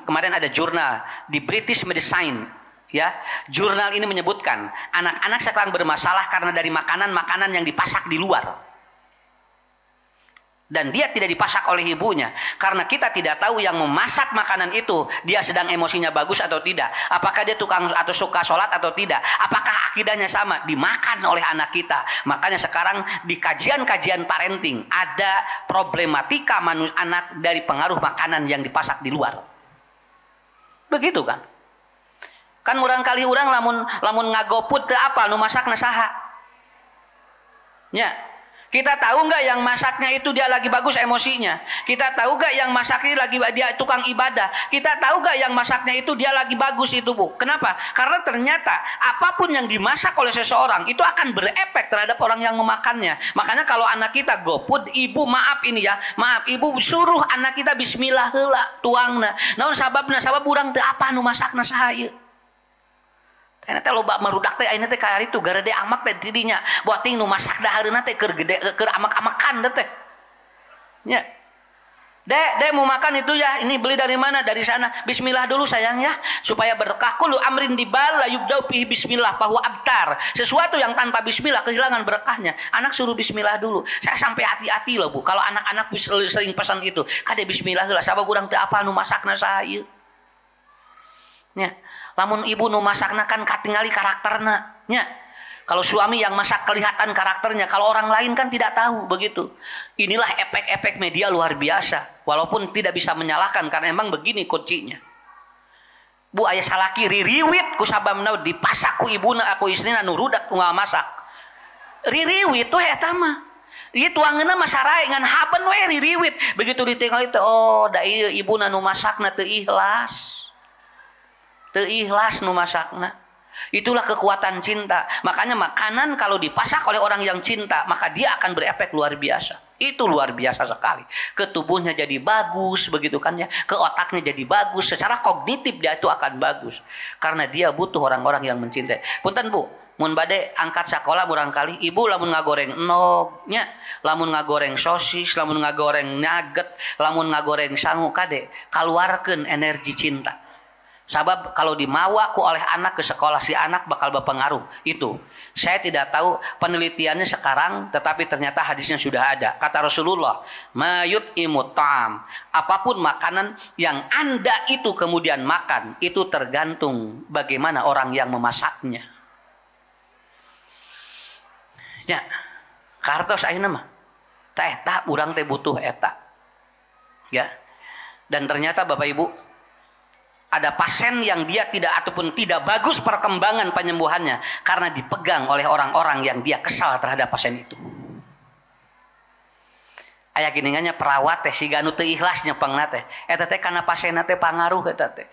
Kemarin ada jurnal di British Medicine, ya. Jurnal ini menyebutkan anak-anak sekarang bermasalah karena dari makanan-makanan yang dipasak di luar. Dan dia tidak dipasak oleh ibunya. Karena kita tidak tahu yang memasak makanan itu dia sedang emosinya bagus atau tidak. Apakah dia tukang atau suka sholat atau tidak. Apakah akidahnya sama. Dimakan oleh anak kita. Makanya sekarang di kajian-kajian parenting ada problematika anak dari pengaruh makanan yang dipasak di luar. Begitu kan. Kan murang kali urang lamun ngagoput ke apa nu masakna saha. Ya. Kita tahu nggak yang masaknya itu dia lagi bagus emosinya? Kita tahu nggak yang masaknya lagi dia tukang ibadah? Kita tahu nggak yang masaknya itu dia lagi bagus itu, Bu? Kenapa? Karena ternyata apapun yang dimasak oleh seseorang itu akan berefek terhadap orang yang memakannya. Makanya kalau anak kita goput, ibu maaf ibu suruh anak kita bismillah heula tuangna. Naon sababna? Sabab urang teu apa nu masakna saha ieu. Enak teh loba marudak teh ayeuna teh ka itu garede amak teh tidinya. Boting nu masak dahareuna teh keur gede keur amak-amakan teh. Nya. Dek mau makan itu ya, ini beli dari mana? Dari sana. Bismillah dulu sayang ya, supaya berkah. Kullu amrin dibal la yubda'u bihi bismillah bahwa abtar. Sesuatu yang tanpa bismillah kehilangan berkahnya. Anak suruh bismillah dulu. Saya sampai hati-hati loh, Bu. Kalau anak-anak sering pesan itu, kade bismillah heula sabab urang teu apa nu masakna saha ieu. Nya. Lamun ibu nu masakna kan katingali karakterna, nya. Kalau suami yang masak kelihatan karakternya, kalau orang lain kan tidak tahu begitu. Inilah efek-efek media luar biasa. Walaupun tidak bisa menyalahkan karena emang begini kuncinya. Bu aya salaki ririwit ku sababna dipasak ku ibuna aku istrina nu rudak tunggal masak. Ririwit tuh eta mah. Ieu tuangeunna mah sarae ngan haben we ririwit. Begitu ditinggal itu oh da ieu ibuna nu masakna teu ikhlas. Teu ikhlas nu masakna. Itulah kekuatan cinta. Makanya makanan kalau dipasak oleh orang yang cinta, maka dia akan berefek luar biasa. Itu luar biasa sekali. Ke tubuhnya jadi bagus, begitu kan ya. Ke otaknya jadi bagus. Secara kognitif dia itu akan bagus. Karena dia butuh orang-orang yang mencintai. Punten Bu, mun bade angkat sekolah barangkali ibu lamun ngagoreng enognya, lamun ngagoreng sosis, lamun ngagoreng nugget, lamun ngagoreng sangu kade, kaluarkeun energi cinta. Sabab kalau dimawa ku oleh anak ke sekolah, si anak bakal berpengaruh. Itu saya tidak tahu penelitiannya sekarang, tetapi ternyata hadisnya sudah ada. Kata Rasulullah, mayut imut ta'am, apapun makanan yang Anda itu kemudian makan, itu tergantung bagaimana orang yang memasaknya. Ya, kartos ayeuna mah tah eta urang teh butuh eta. Ya. Dan ternyata Bapak Ibu, ada pasien yang dia tidak ataupun tidak bagus perkembangan penyembuhannya karena dipegang oleh orang-orang yang dia kesal terhadap pasien itu. Aya giningannya perawat teh siga nu teu ikhlas nyepengna teh. Eta teh kana pasienna teh pangaruh eta teh.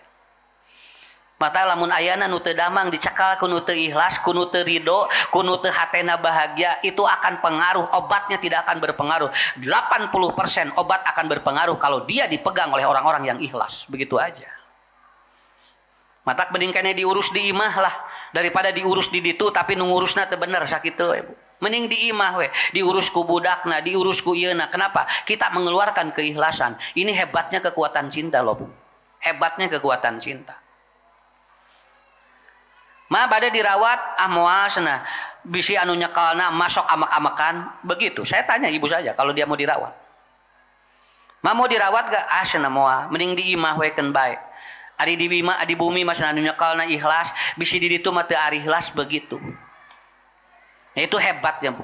Mata lamun ayana nu teu damang dicekal ku nu teu ikhlas, ku nu teu ridho, ku nu teu hatena bahagia, itu akan pengaruh, obatnya tidak akan berpengaruh. 80% obat akan berpengaruh kalau dia dipegang oleh orang-orang yang ikhlas. Begitu aja. Matak mending kene diurus di imah lah daripada diurus di ditu tapi nu ngurusna teu bener sakitu we, Bu. Mending di imah we, diurus ku budakna, diurus ku ieuna. Kenapa? Kita mengeluarkan keikhlasan. Ini hebatnya kekuatan cinta loh, Bu. Hebatnya kekuatan cinta. Ma bade dirawat moal cenah bisi anu nyekalna masuk amak-amakan begitu. Saya tanya ibu saja kalau dia mau dirawat. Mau dirawat gak? Cenah moal. Mending di imah wekeun bae. Ari di imah, di bumi masana nyekalna ikhlas, bisi di ditu mah teu ari ikhlas begitu. Nah, itu hebatnya, Bu.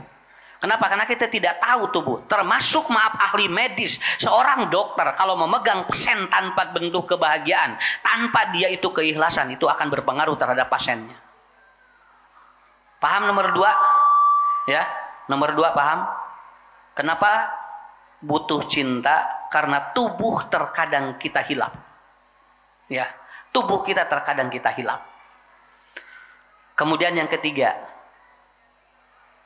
Kenapa? Karena kita tidak tahu tuh, Bu. Termasuk maaf ahli medis, seorang dokter kalau memegang pesen tanpa bentuk kebahagiaan, tanpa dia itu keikhlasan, itu akan berpengaruh terhadap pasiennya. Paham nomor 2? Ya, nomor 2 paham? Kenapa butuh cinta? Karena tubuh terkadang kita hilap. Ya, tubuh kita terkadang kita hilap. Kemudian yang ketiga,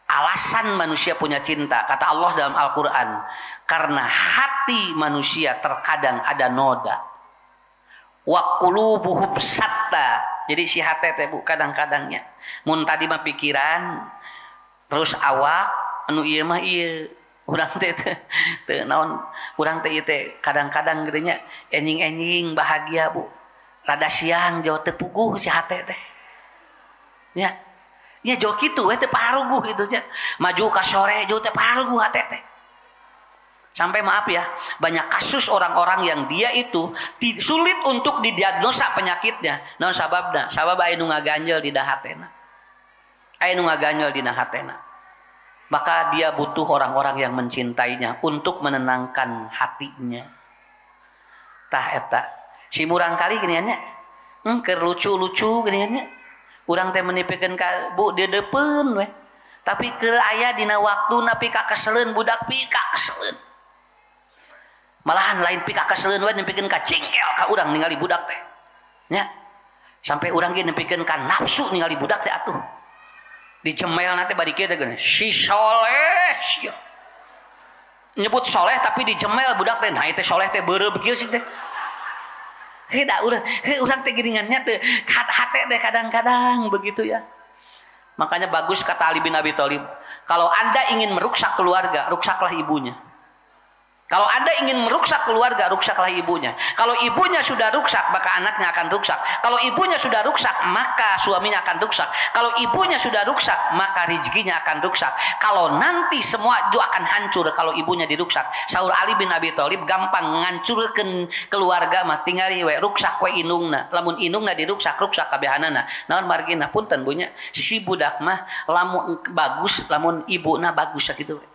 alasan manusia punya cinta, kata Allah dalam Al-Quran, karena hati manusia terkadang ada noda. Wa qulubuhum satta. Jadi si hati teh, Bu, kadang-kadangnya mun tadi mah pikiran, terus awak anu ieu mah ieu. Urang teh teu naon, urang teh ieu teh kadang-kadang geunya enjing-enjing bahagia, Bu. Rada siang jauh teh puguh si hati teh. Ya. Ya jauh gitu, teh paruguh gitu nya. Maju ka sore jauh teh paruguh hate teh. Sampai maaf ya, banyak kasus orang-orang yang dia itu sulit untuk didiagnosa penyakitnya. Naon sababna? Sabab aya nu ngaganjel di dahatena. Aya nu ngaganjel di dahatena. Maka dia butuh orang-orang yang mencintainya untuk menenangkan hatinya. Tah eta. Si murang kali gini nya. Keur lucu-lucu gini nya. Urang teh menipikeun ka Bu di depan we. Tapi keur aya dina waktu napi ka keseleun budak pika keseleun. Malahan lain pika keseleun we nepikeun ka cingkel ka urang ningali budak teh. Nya. Sampai urang ge nepikeun ka nafsu ningali budak teh atuh. Dicemel nanti bari kieu teh geuning. Si soleh sia. Nyebut soleh tapi dicemel budak teh. Nah teh soleh teh beureup kieu sih teh. Heda urang teh geuningannya teh hate teh kadang-kadang begitu ya. Makanya bagus kata Ali bin Abi Thalib, kalau Anda ingin meruksak keluarga, ruksaklah ibunya. Kalau Anda ingin meruksak keluarga, ruksaklah ibunya. Kalau ibunya sudah ruksak, maka anaknya akan ruksak. Kalau ibunya sudah ruksak, maka suaminya akan ruksak. Kalau ibunya sudah ruksak, maka rezekinya akan ruksak. Kalau nanti semua itu akan hancur kalau ibunya diruksak. Saur Ali bin Abi Thalib gampang ngancurkeun keluarga mah tingali we ruksak we indungna. Lamun indungna diruksak, ruksak kabehanana. Naon margina punten bunya si budak mah lamun bagus, lamun ibuna bagus sakitu we.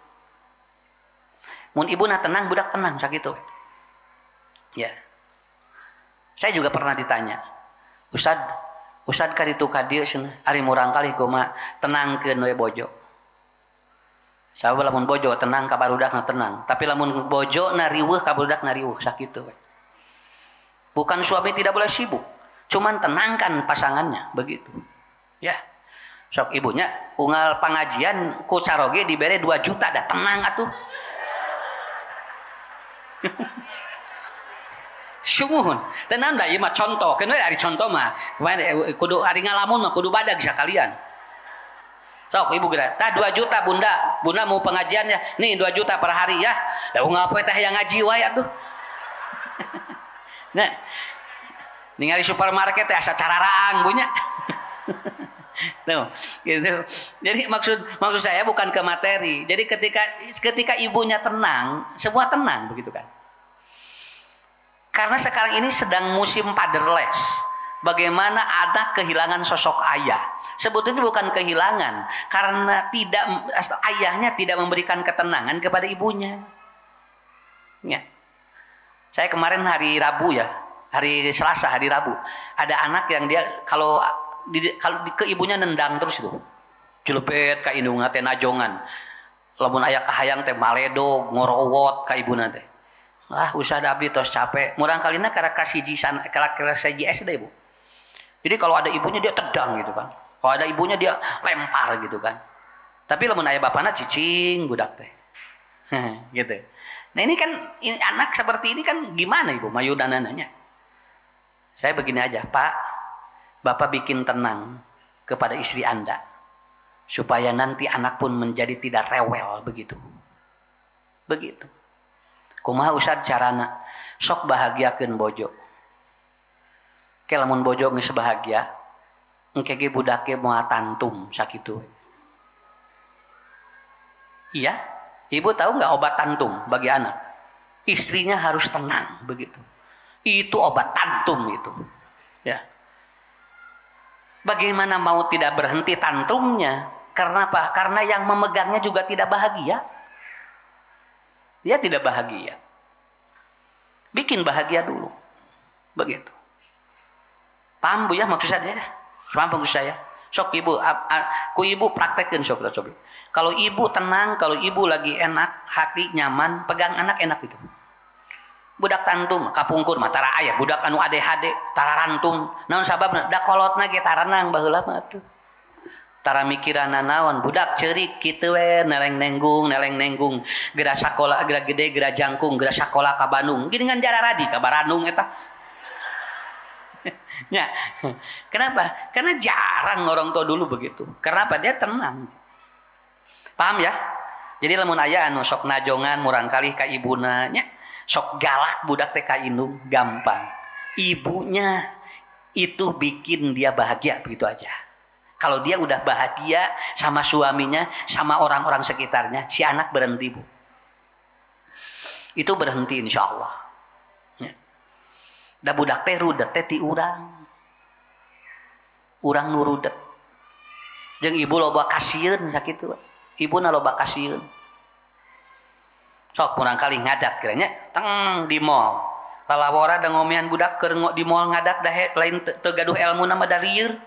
Mun ibuna tenang, budak tenang sakitu. Ya. Saya juga pernah ditanya, Ustad ka ditu ka dieu cenah, ari murang kali kumaha tenangkeun we bojo. Sabab lamun bojo tenang ka barudakna tenang, tapi lamun bojona riweuh ka barudakna riweuh sakitu we. Bukan suami tidak boleh sibuk, cuman tenangkan pasangannya begitu. Ya. Sok ibunya unggal pengajian ku saroge dibere 2 juta dah tenang atuh. Sumuhun tenan da ieu mah contoh keun we ari contoh mah kudu ari ngalamun mah kudu badag sakalian. Sok ibu geura tah 2 juta bunda mau pengajiannya nih 2 juta per hari ya da unggal poe teh yang ngaji wae atuh. Nah ningali supermarket teh asa cararaang bunya. Tuh, gitu. Jadi maksud saya bukan ke materi. Jadi ketika ibunya tenang, semua tenang begitu kan. Karena sekarang ini sedang musim fatherless. Bagaimana anak kehilangan sosok ayah. Sebetulnya bukan kehilangan, karena ayahnya tidak memberikan ketenangan kepada ibunya. Ya. Saya kemarin hari Rabu ya, hari Selasa, hari Rabu, ada anak yang dia kalau ke ibunya nendang terus itu jelebet ka indungna teh najongan lamun aya kahayang teh maledo ngorowot ka ibuna teh Ustad abdi tos capek murang kalina kara kasiji SD Bu. Jadi kalau ada ibunya dia tedang gitu kan, kalau ada ibunya dia lempar gitu kan, tapi lamun aya bapana cicing budak teh gitu. Nah ini kan anak seperti ini kan gimana Ibu mayudanananya. Saya begini aja Pak, Bapak bikin tenang kepada istri Anda supaya nanti anak pun menjadi tidak rewel begitu. Begitu. Kumaha Ustad carana? Sok bahagiakeun bojo. Ke lamun bojo geus bahagia, engke ge budake moal tantum sakitu. Iya? Ibu tahu nggak obat tantum bagi anak? istrinya harus tenang begitu. Itu obat tantum itu. Ya. Bagaimana mau tidak berhenti tantrumnya? Karena apa? Karena yang memegangnya juga tidak bahagia. Dia tidak bahagia. Bikin bahagia dulu. Begitu. Paham Bu ya maksud saya? Paham maksud saya? Sok ibu, ku ibu praktekin sok. Kalau ibu tenang, kalau ibu lagi enak, hati nyaman, pegang anak enak itu. Budak tantum kapungkur mah tara aya budak anu ADHD tara rantum naon sababna da kolotna ge taranang baheula mah atuh tara mikiranna naon budak ceurik kitu we neleng nenggung geura sakola geura gede geura jangkung geura sakola ka Bandung gini ngan jara radi ka Bandung eta ya kenapa karena jarang orang tua dulu begitu kenapa dia tenang paham ya jadi lamun aya anu sok najongan murang kalih ka ibuna nya sok galak budak teh ka indung gampang. Ibunya itu bikin dia bahagia begitu aja. Kalau dia udah bahagia sama suaminya, sama orang-orang sekitarnya, si anak berhenti Bu. Itu berhenti insya Allah. Ya. Da budak teh rudet teh ti urang. Urang nu rudet. Jeung ibu loba kasieun sakitu. Ibu na loba kasieun. Sok kurang kali ngadat kiranya teng di mall lalawara da ngomean budak keur di mall ngadat dah lain teu gaduh ilmu nama da lieur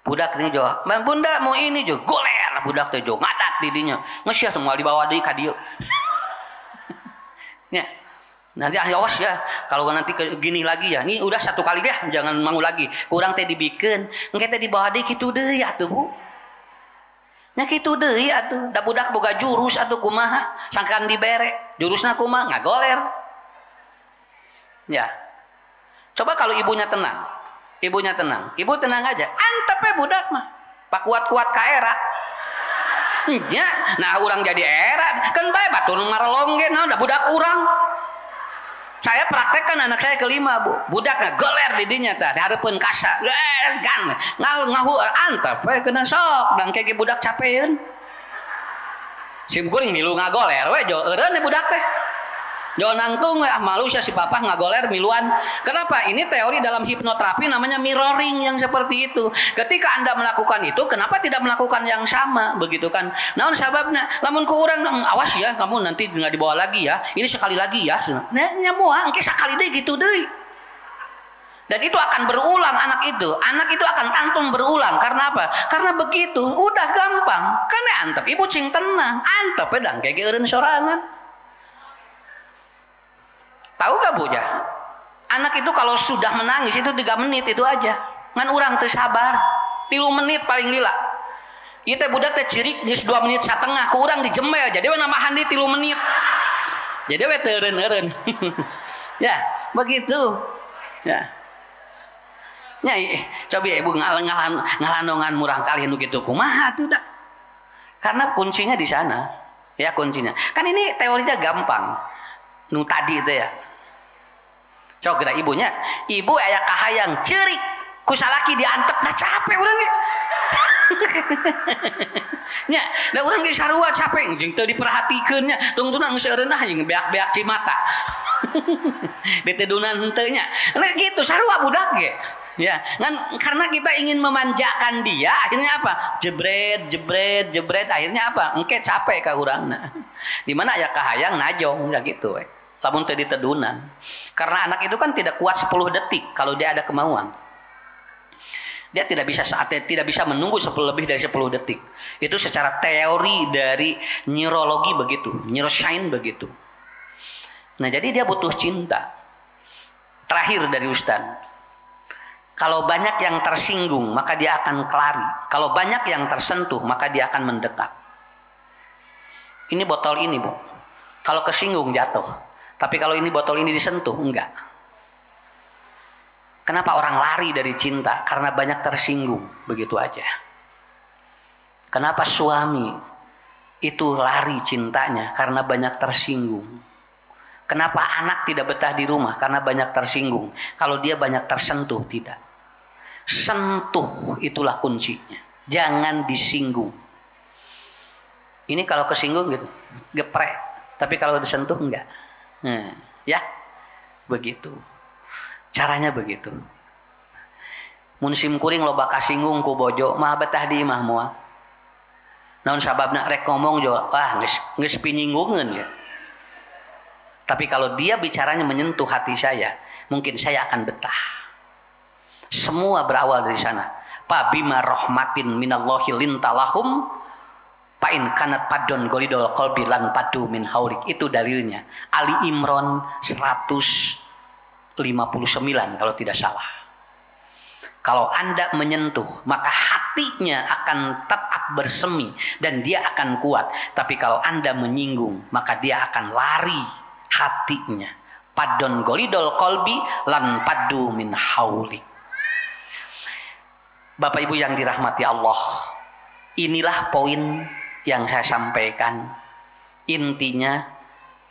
budak ini jo bunda mau ini jo goler budak teh jo ngadat di dinya geus sia semua dibawa deui ka dieu nya nanti awas ya kalau nanti gini lagi ya ini udah satu kali deh jangan mau lagi kurang teh dibikeun engke teh dibawa deui kitu deui atuh Bu nya kitu deui atuh da budak boga jurus atuh kumaha sangkan dibere jurusna kumaha ngagoler ya coba kalau ibunya tenang ibu tenang aja antep we budak mah pak kuat-kuat ka era nya nah urang jadi era kan bae batur marelong ge naon da budak urang saya praktekkan anak saya kelima Bu budak goler di dinya tah dihareupeun kasa gan ngahu antep we keuna sok dan kayak budak capeun sim kuring milu ngagoler we jo eureun budak teh jo nangtung we malu sia si papa ngagoler miluan kenapa ini teori dalam hipnoterapi namanya mirroring yang seperti itu ketika Anda melakukan itu kenapa tidak melakukan yang sama begitu kan naon sababna lamun ku urang awas ya kamu nanti nggak dibawa lagi ya ini sekali lagi ya nya moal engke sakali deui gitu deui dan itu akan berulang anak itu akan tantum berulang karena apa karena begitu udah gampang kan antep ibu cing tenang antep pedang kayak eureun sorangan tahu gak Bu ya anak itu kalau sudah menangis itu 3 menit itu aja ngan urang teu sabar 3 menit paling lila ieu teh budak teh cirik geus 2 menit satengah ku urang dijemel jadi we namahan di 3 menit jadi we teu eureun ya begitu ya nya coba ibu ngalandongan murang kali nu kitu kumaha tuh dah karena kuncinya di sana ya kuncinya kan ini teorinya gampang nu tadi itu ya cok geura ibunya ibu aya kahayang ceurik ku salaki diantep dah capek urang ge nya da urang ge sarua capek jeung teu diperhatikeun nya tungtuna geus eureunah jeung beak-beak cimata ditedunan henteu nya gitu sarua budak ge ya kan karena kita ingin memanjakan dia akhirnya apa jebret akhirnya apa engke capek ka urangna di mana aya kahayang najong ya gitu we lamun teu ditedunan karena anak itu kan tidak kuat 10 detik kalau dia ada kemauan dia tidak bisa menunggu lebih dari 10 detik itu secara teori dari neurologi begitu neuroscience begitu nah jadi dia butuh cinta terakhir dari Ustaz kalau banyak yang tersinggung maka dia akan kelari kalau banyak yang tersentuh maka dia akan mendekat ini botol ini Bu kalau kesinggung jatuh tapi kalau ini botol ini disentuh enggak kenapa orang lari dari cinta karena banyak tersinggung begitu aja kenapa suami itu lari cintanya karena banyak tersinggung kenapa anak tidak betah di rumah karena banyak tersinggung kalau dia banyak tersentuh tidak sentuh itulah kuncinya jangan disinggung ini kalau kesinggung gitu geprek tapi kalau disentuh enggak Ya, begitu. Caranya begitu. Mun sim kuring loba kasinggung ku bojo mah betah di imah moal. Naon sababna rek ngomong jo, geus pinyinggungeun ya. Tapi kalau dia bicaranya menyentuh hati saya, mungkin saya akan betah. Semua berawal dari sana. Fa bima rahmatin minallahi lintalahum fa in kanat padon golidol qalbi lan padu min haulik. Itu dalilnya. Ali Imran 159 kalau tidak salah. Kalau Anda menyentuh, maka hatinya akan tetap bersemi dan dia akan kuat. Tapi kalau Anda menyinggung, maka dia akan lari hatinya. Padon golidol qalbi lan padu min haulik. Bapak Ibu yang dirahmati Allah, inilah poin yang saya sampaikan. Intinya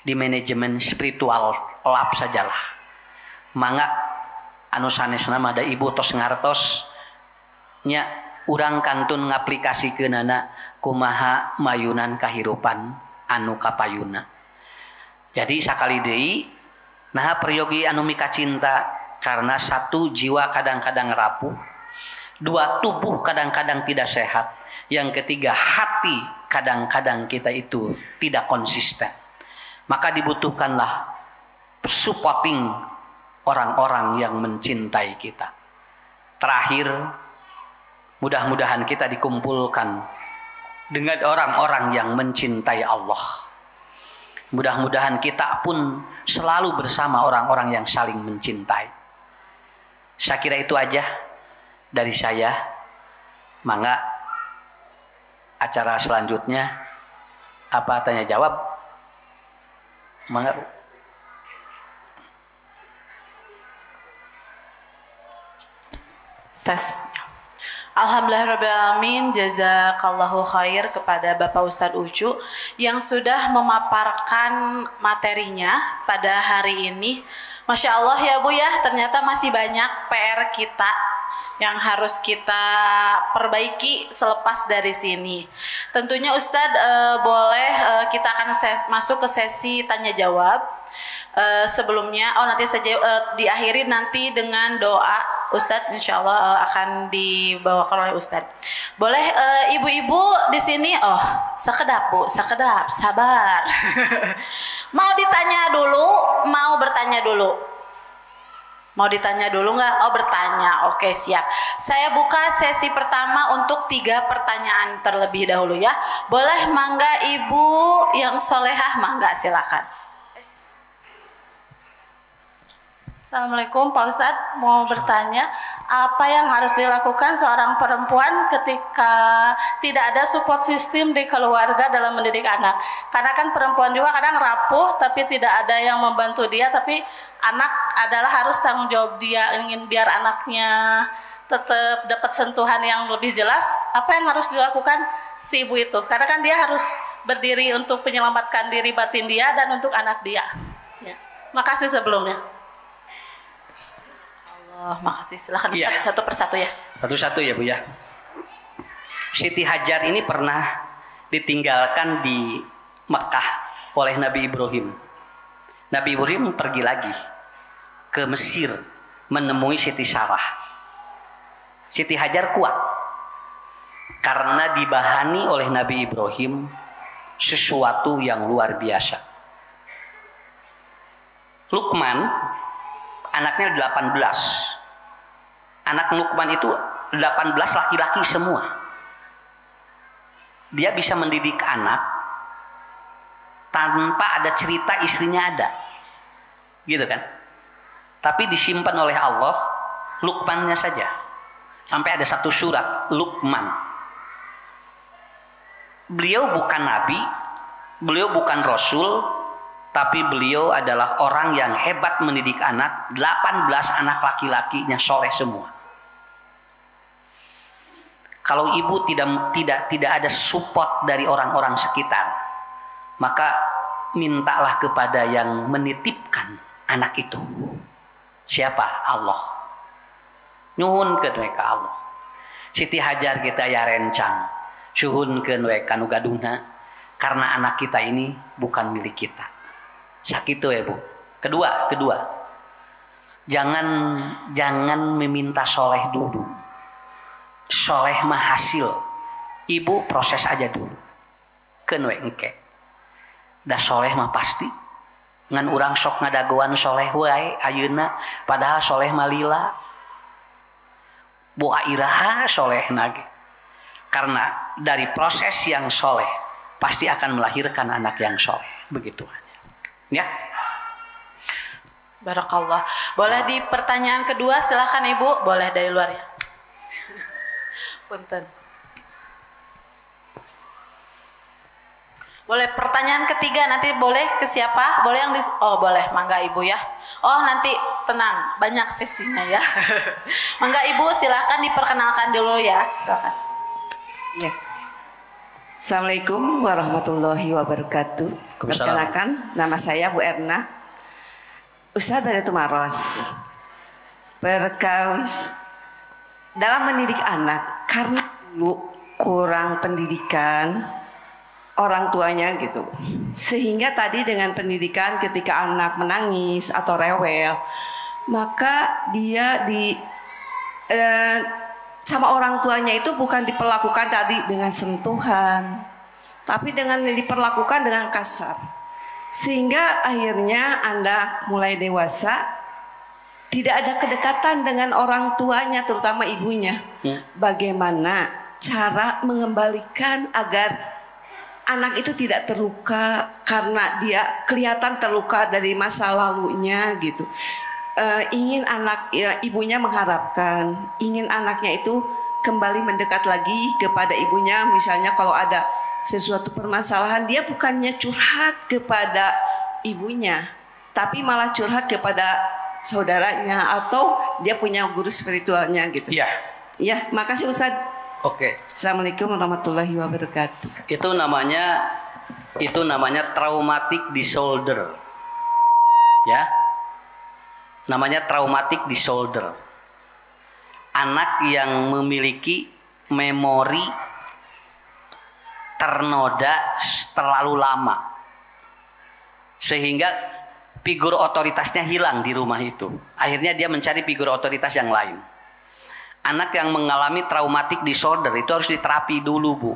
di manajemen spiritual lab sajalah. Mangga anu sanesna mah da ibu tos ngartos nya urang kantun ngaplikasikeunana kumaha mayunan kahirupan anu kapayuna. Jadi sakali deui nah peryogi anu mika cinta karena satu jiwa kadang-kadang rapuh, dua tubuh kadang-kadang tidak sehat, yang ketiga hati kadang-kadang kita itu tidak konsisten. Maka dibutuhkanlah supporting orang-orang yang mencintai kita. Terakhir, mudah-mudahan kita dikumpulkan dengan orang-orang yang mencintai Allah. Mudah-mudahan kita pun selalu bersama orang-orang yang saling mencintai. Saya kira itu aja dari saya. Mangga acara selanjutnya apa tanya jawab? Mangga. Tes. Alhamdulillahirrabbilalamin, jazakallahu khair kepada Bapak Ustadz Ucu yang sudah memaparkan materinya pada hari ini. Masya Allah ya Bu ya, ternyata masih banyak PR kita yang harus kita perbaiki selepas dari sini. Tentunya Ustadz boleh kita akan masuk ke sesi tanya jawab. Sebelumnya, nanti saja diakhiri nanti dengan doa. Ustadz insya Allah akan dibawakan oleh Ustadz. Boleh ibu-ibu di sini? Oh, sekedap Bu, sekedap, sabar. Mau ditanya dulu? Mau bertanya dulu? Mau ditanya dulu nggak? Oh bertanya, oke siap. Saya buka sesi pertama untuk 3 pertanyaan terlebih dahulu ya. Boleh mangga ibu yang solehah, mangga silakan. Assalamualaikum Pak Ustadz, mau bertanya apa yang harus dilakukan seorang perempuan ketika tidak ada support system di keluarga dalam mendidik anak. Karena kan perempuan juga kadang rapuh tapi tidak ada yang membantu dia, tapi anak adalah harus tanggung jawab dia, ingin biar anaknya tetap dapat sentuhan yang lebih jelas. Apa yang harus dilakukan si ibu itu? Karena kan dia harus berdiri untuk menyelamatkan diri batin dia dan untuk anak dia. Ya. Makasih sebelumnya. Oh, makasih. Silahkan ya. Satu persatu ya. Satu-satu ya Bu ya. Siti Hajar ini pernah ditinggalkan di Mekah oleh Nabi Ibrahim. Nabi Ibrahim pergi lagi ke Mesir menemui Siti Sarah. Siti Hajar kuat karena dibahani oleh Nabi Ibrahim sesuatu yang luar biasa. Luqman anaknya 18. Anak Luqman itu 18 laki-laki semua. Dia bisa mendidik anak tanpa ada cerita istrinya ada. Gitu kan? Tapi disimpan oleh Allah Luqmannya saja. Sampai ada satu surat Luqman. Beliau bukan nabi, beliau bukan rasul, tapi beliau adalah orang yang hebat mendidik anak. 18 anak laki-lakinya soleh semua. Kalau ibu tidak ada support dari orang-orang sekitar, maka mintalah kepada yang menitipkan anak itu. Siapa? Allah. Nyuhun ke mereka Allah. Siti Hajar kita ya rencang. Suhun ke mereka nu gadungna, karena anak kita ini bukan milik kita. Sakit tuh ya Bu. Kedua, jangan meminta soleh dulu. Soleh mah hasil. Ibu proses aja dulu. Keun we engke. Da soleh mah pasti. Ngan urang sok ngadagoan soleh wae ayeuna, padahal soleh mah lila. Boa iraha soleh nage. Karena dari proses yang soleh pasti akan melahirkan anak yang soleh. Begitu aja. Ya. Barakallah. Boleh di pertanyaan kedua, silahkan Ibu. Boleh dari luar ya. Punten. Boleh pertanyaan ketiga, nanti boleh ke siapa? Boleh yang oh boleh, mangga Ibu ya. Oh nanti tenang, banyak sesinya ya. Mangga Ibu silahkan diperkenalkan dulu ya, silahkan. Ya. Assalamualaikum warahmatullahi wabarakatuh. Perkenalkan, nama saya Bu Erna. Ustaz Badatul Maros. Perkaus dalam mendidik anak, karena dulu kurang pendidikan orang tuanya gitu, sehingga tadi dengan pendidikan ketika anak menangis atau rewel, maka dia sama orang tuanya itu bukan diperlakukan tadi dengan sentuhan, tapi dengan diperlakukan dengan kasar, sehingga akhirnya anak mulai dewasa tidak ada kedekatan dengan orang tuanya, terutama ibunya. Bagaimana cara mengembalikan agar anak itu tidak terluka karena dia kelihatan terluka dari masa lalunya gitu. Ingin anak ibunya mengharapkan, ingin anaknya itu kembali mendekat lagi kepada ibunya. Misalnya kalau ada sesuatu permasalahan, dia bukannya curhat kepada ibunya, tapi malah curhat kepada saudaranya atau dia punya guru spiritualnya gitu. Iya. Ya, makasih Ustaz. Oke. Assalamualaikum warahmatullahi wabarakatuh. Itu namanya traumatic disorder. Ya. Namanya traumatic disorder. Anak yang memiliki memori ternoda terlalu lama. Sehingga figur otoritasnya hilang di rumah itu. Akhirnya dia mencari figur otoritas yang lain. Anak yang mengalami traumatic disorder itu harus diterapi dulu Bu.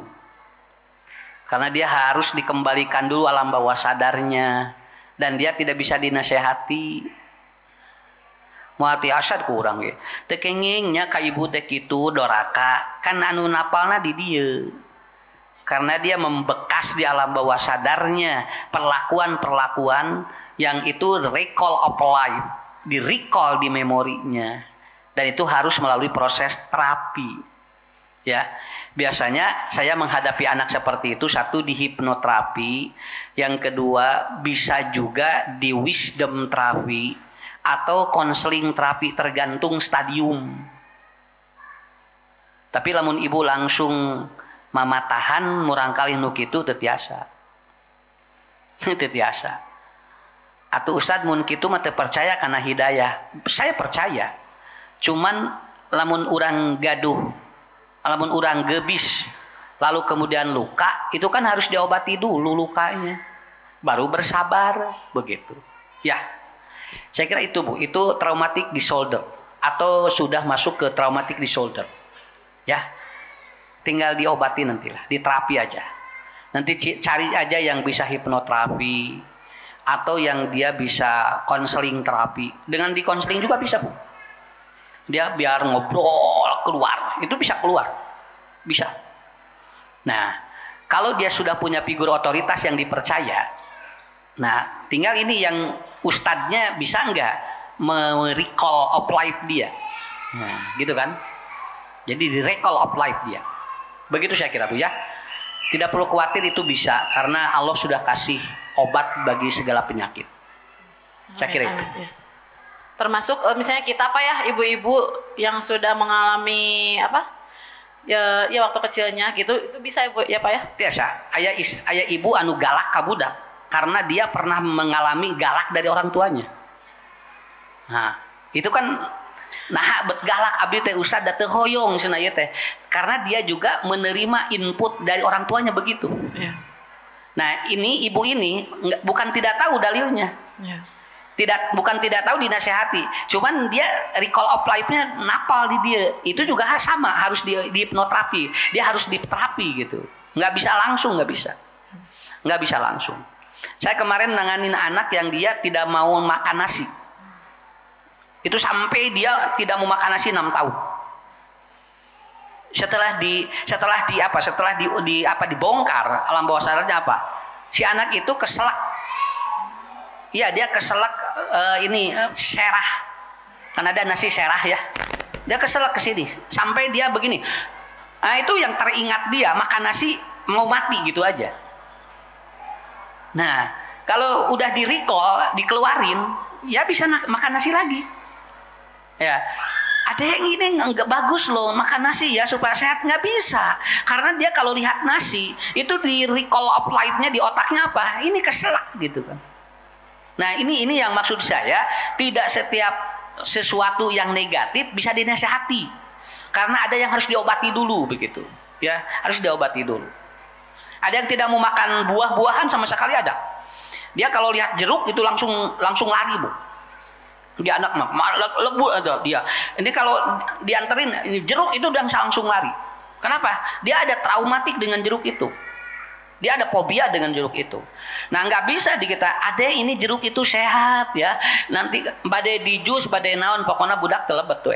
Karena dia harus dikembalikan dulu alam bawah sadarnya. Dan dia tidak bisa dinasehati. Muati asad kurang ya. Tekengingnya ka ibu teh kitu doraka. Kan anu napalna di dia. Karena dia membekas di alam bawah sadarnya. Perlakuan-perlakuan yang itu recall of life. Di recall di memorinya. Dan itu harus melalui proses terapi. Ya, biasanya saya menghadapi anak seperti itu, satu di hipnoterapi, yang kedua bisa juga di wisdom terapi atau konseling terapi, tergantung stadium. Tapi lamun ibu langsung mamatahan murangkali nu kitu teu tiasa. Teu tiasa. Atuh Ustad mun kitu mah teu percaya kana hidayah. Saya percaya. Cuman lamun urang gaduh, lamun urang gebis, lalu kemudian luka, itu kan harus diobati dulu lukanya, baru bersabar, begitu. Ya, saya kira itu Bu, itu traumatic disorder atau sudah masuk ke traumatic disorder. Ya, tinggal diobati nantilah, diterapi aja. Nanti cari aja yang bisa hipnoterapi atau yang dia bisa konseling terapi. Dengan di konseling juga bisa Bu. Dia biar ngobrol keluar, itu bisa keluar, bisa. Nah, kalau dia sudah punya figur otoritas yang dipercaya, nah tinggal ini yang ustadznya bisa enggak me-recall of life dia, nah gitu kan. Jadi di recall of life dia, begitu saya kira Bu ya. Tidak perlu khawatir, itu bisa karena Allah sudah kasih obat bagi segala penyakit. Saya kira itu. Termasuk misalnya kita apa ya, ibu-ibu yang sudah mengalami apa ya waktu kecilnya gitu, itu bisa Ibu ya Pak ya? Biasa. Ayah ibu anu galak ka budak karena dia pernah mengalami galak dari orang tuanya. Nah, itu kan nah bet galak abdi teh Ustad da teu hoyong cenah ieu teh. Karena dia juga menerima input dari orang tuanya begitu. Ya. Nah ini ibu ini bukan tidak tahu dalilnya, bukan tidak tahu dinasehati, cuman dia recall of life-nya napal di dia. Itu juga sama, harus di hipnoterapi, dia harus diterapi gitu. Nggak bisa langsung. Saya kemarin nanganin anak yang dia tidak mau makan nasi. Itu sampai dia tidak mau makan nasi 6 tahun. Setelah dibongkar alam bawah sadarnya apa? Si anak itu keselak. Iya, dia keselak serah. Kan ada nasi serah ya. Dia keselak ke sini sampai dia begini. Nah, itu yang teringat dia makan nasi mau mati gitu aja. Nah, kalau udah di-recall, dikeluarin, ya bisa makan nasi lagi. Ya. Ada yang ini nggak bagus loh makan nasi ya supaya sehat, nggak bisa, karena dia kalau lihat nasi itu di recall of light-nya di otaknya apa? Ini keselak gitu kan. Nah ini yang maksud saya, tidak setiap sesuatu yang negatif bisa dinasehati, karena ada yang harus diobati dulu begitu, ya harus diobati dulu. Ada yang tidak mau makan buah-buahan sama sekali ada. Dia kalau lihat jeruk itu langsung lari bu. Dia anak lebu ada dia. Ini kalau dianterin jeruk itu udah langsung lari. Kenapa? Dia ada traumatik dengan jeruk itu. Dia ada fobia dengan jeruk itu. Nah nggak bisa di kita. Ada ini jeruk itu sehat ya. Nanti badai di jus, badai naon, pokoknya budak telebet tuh.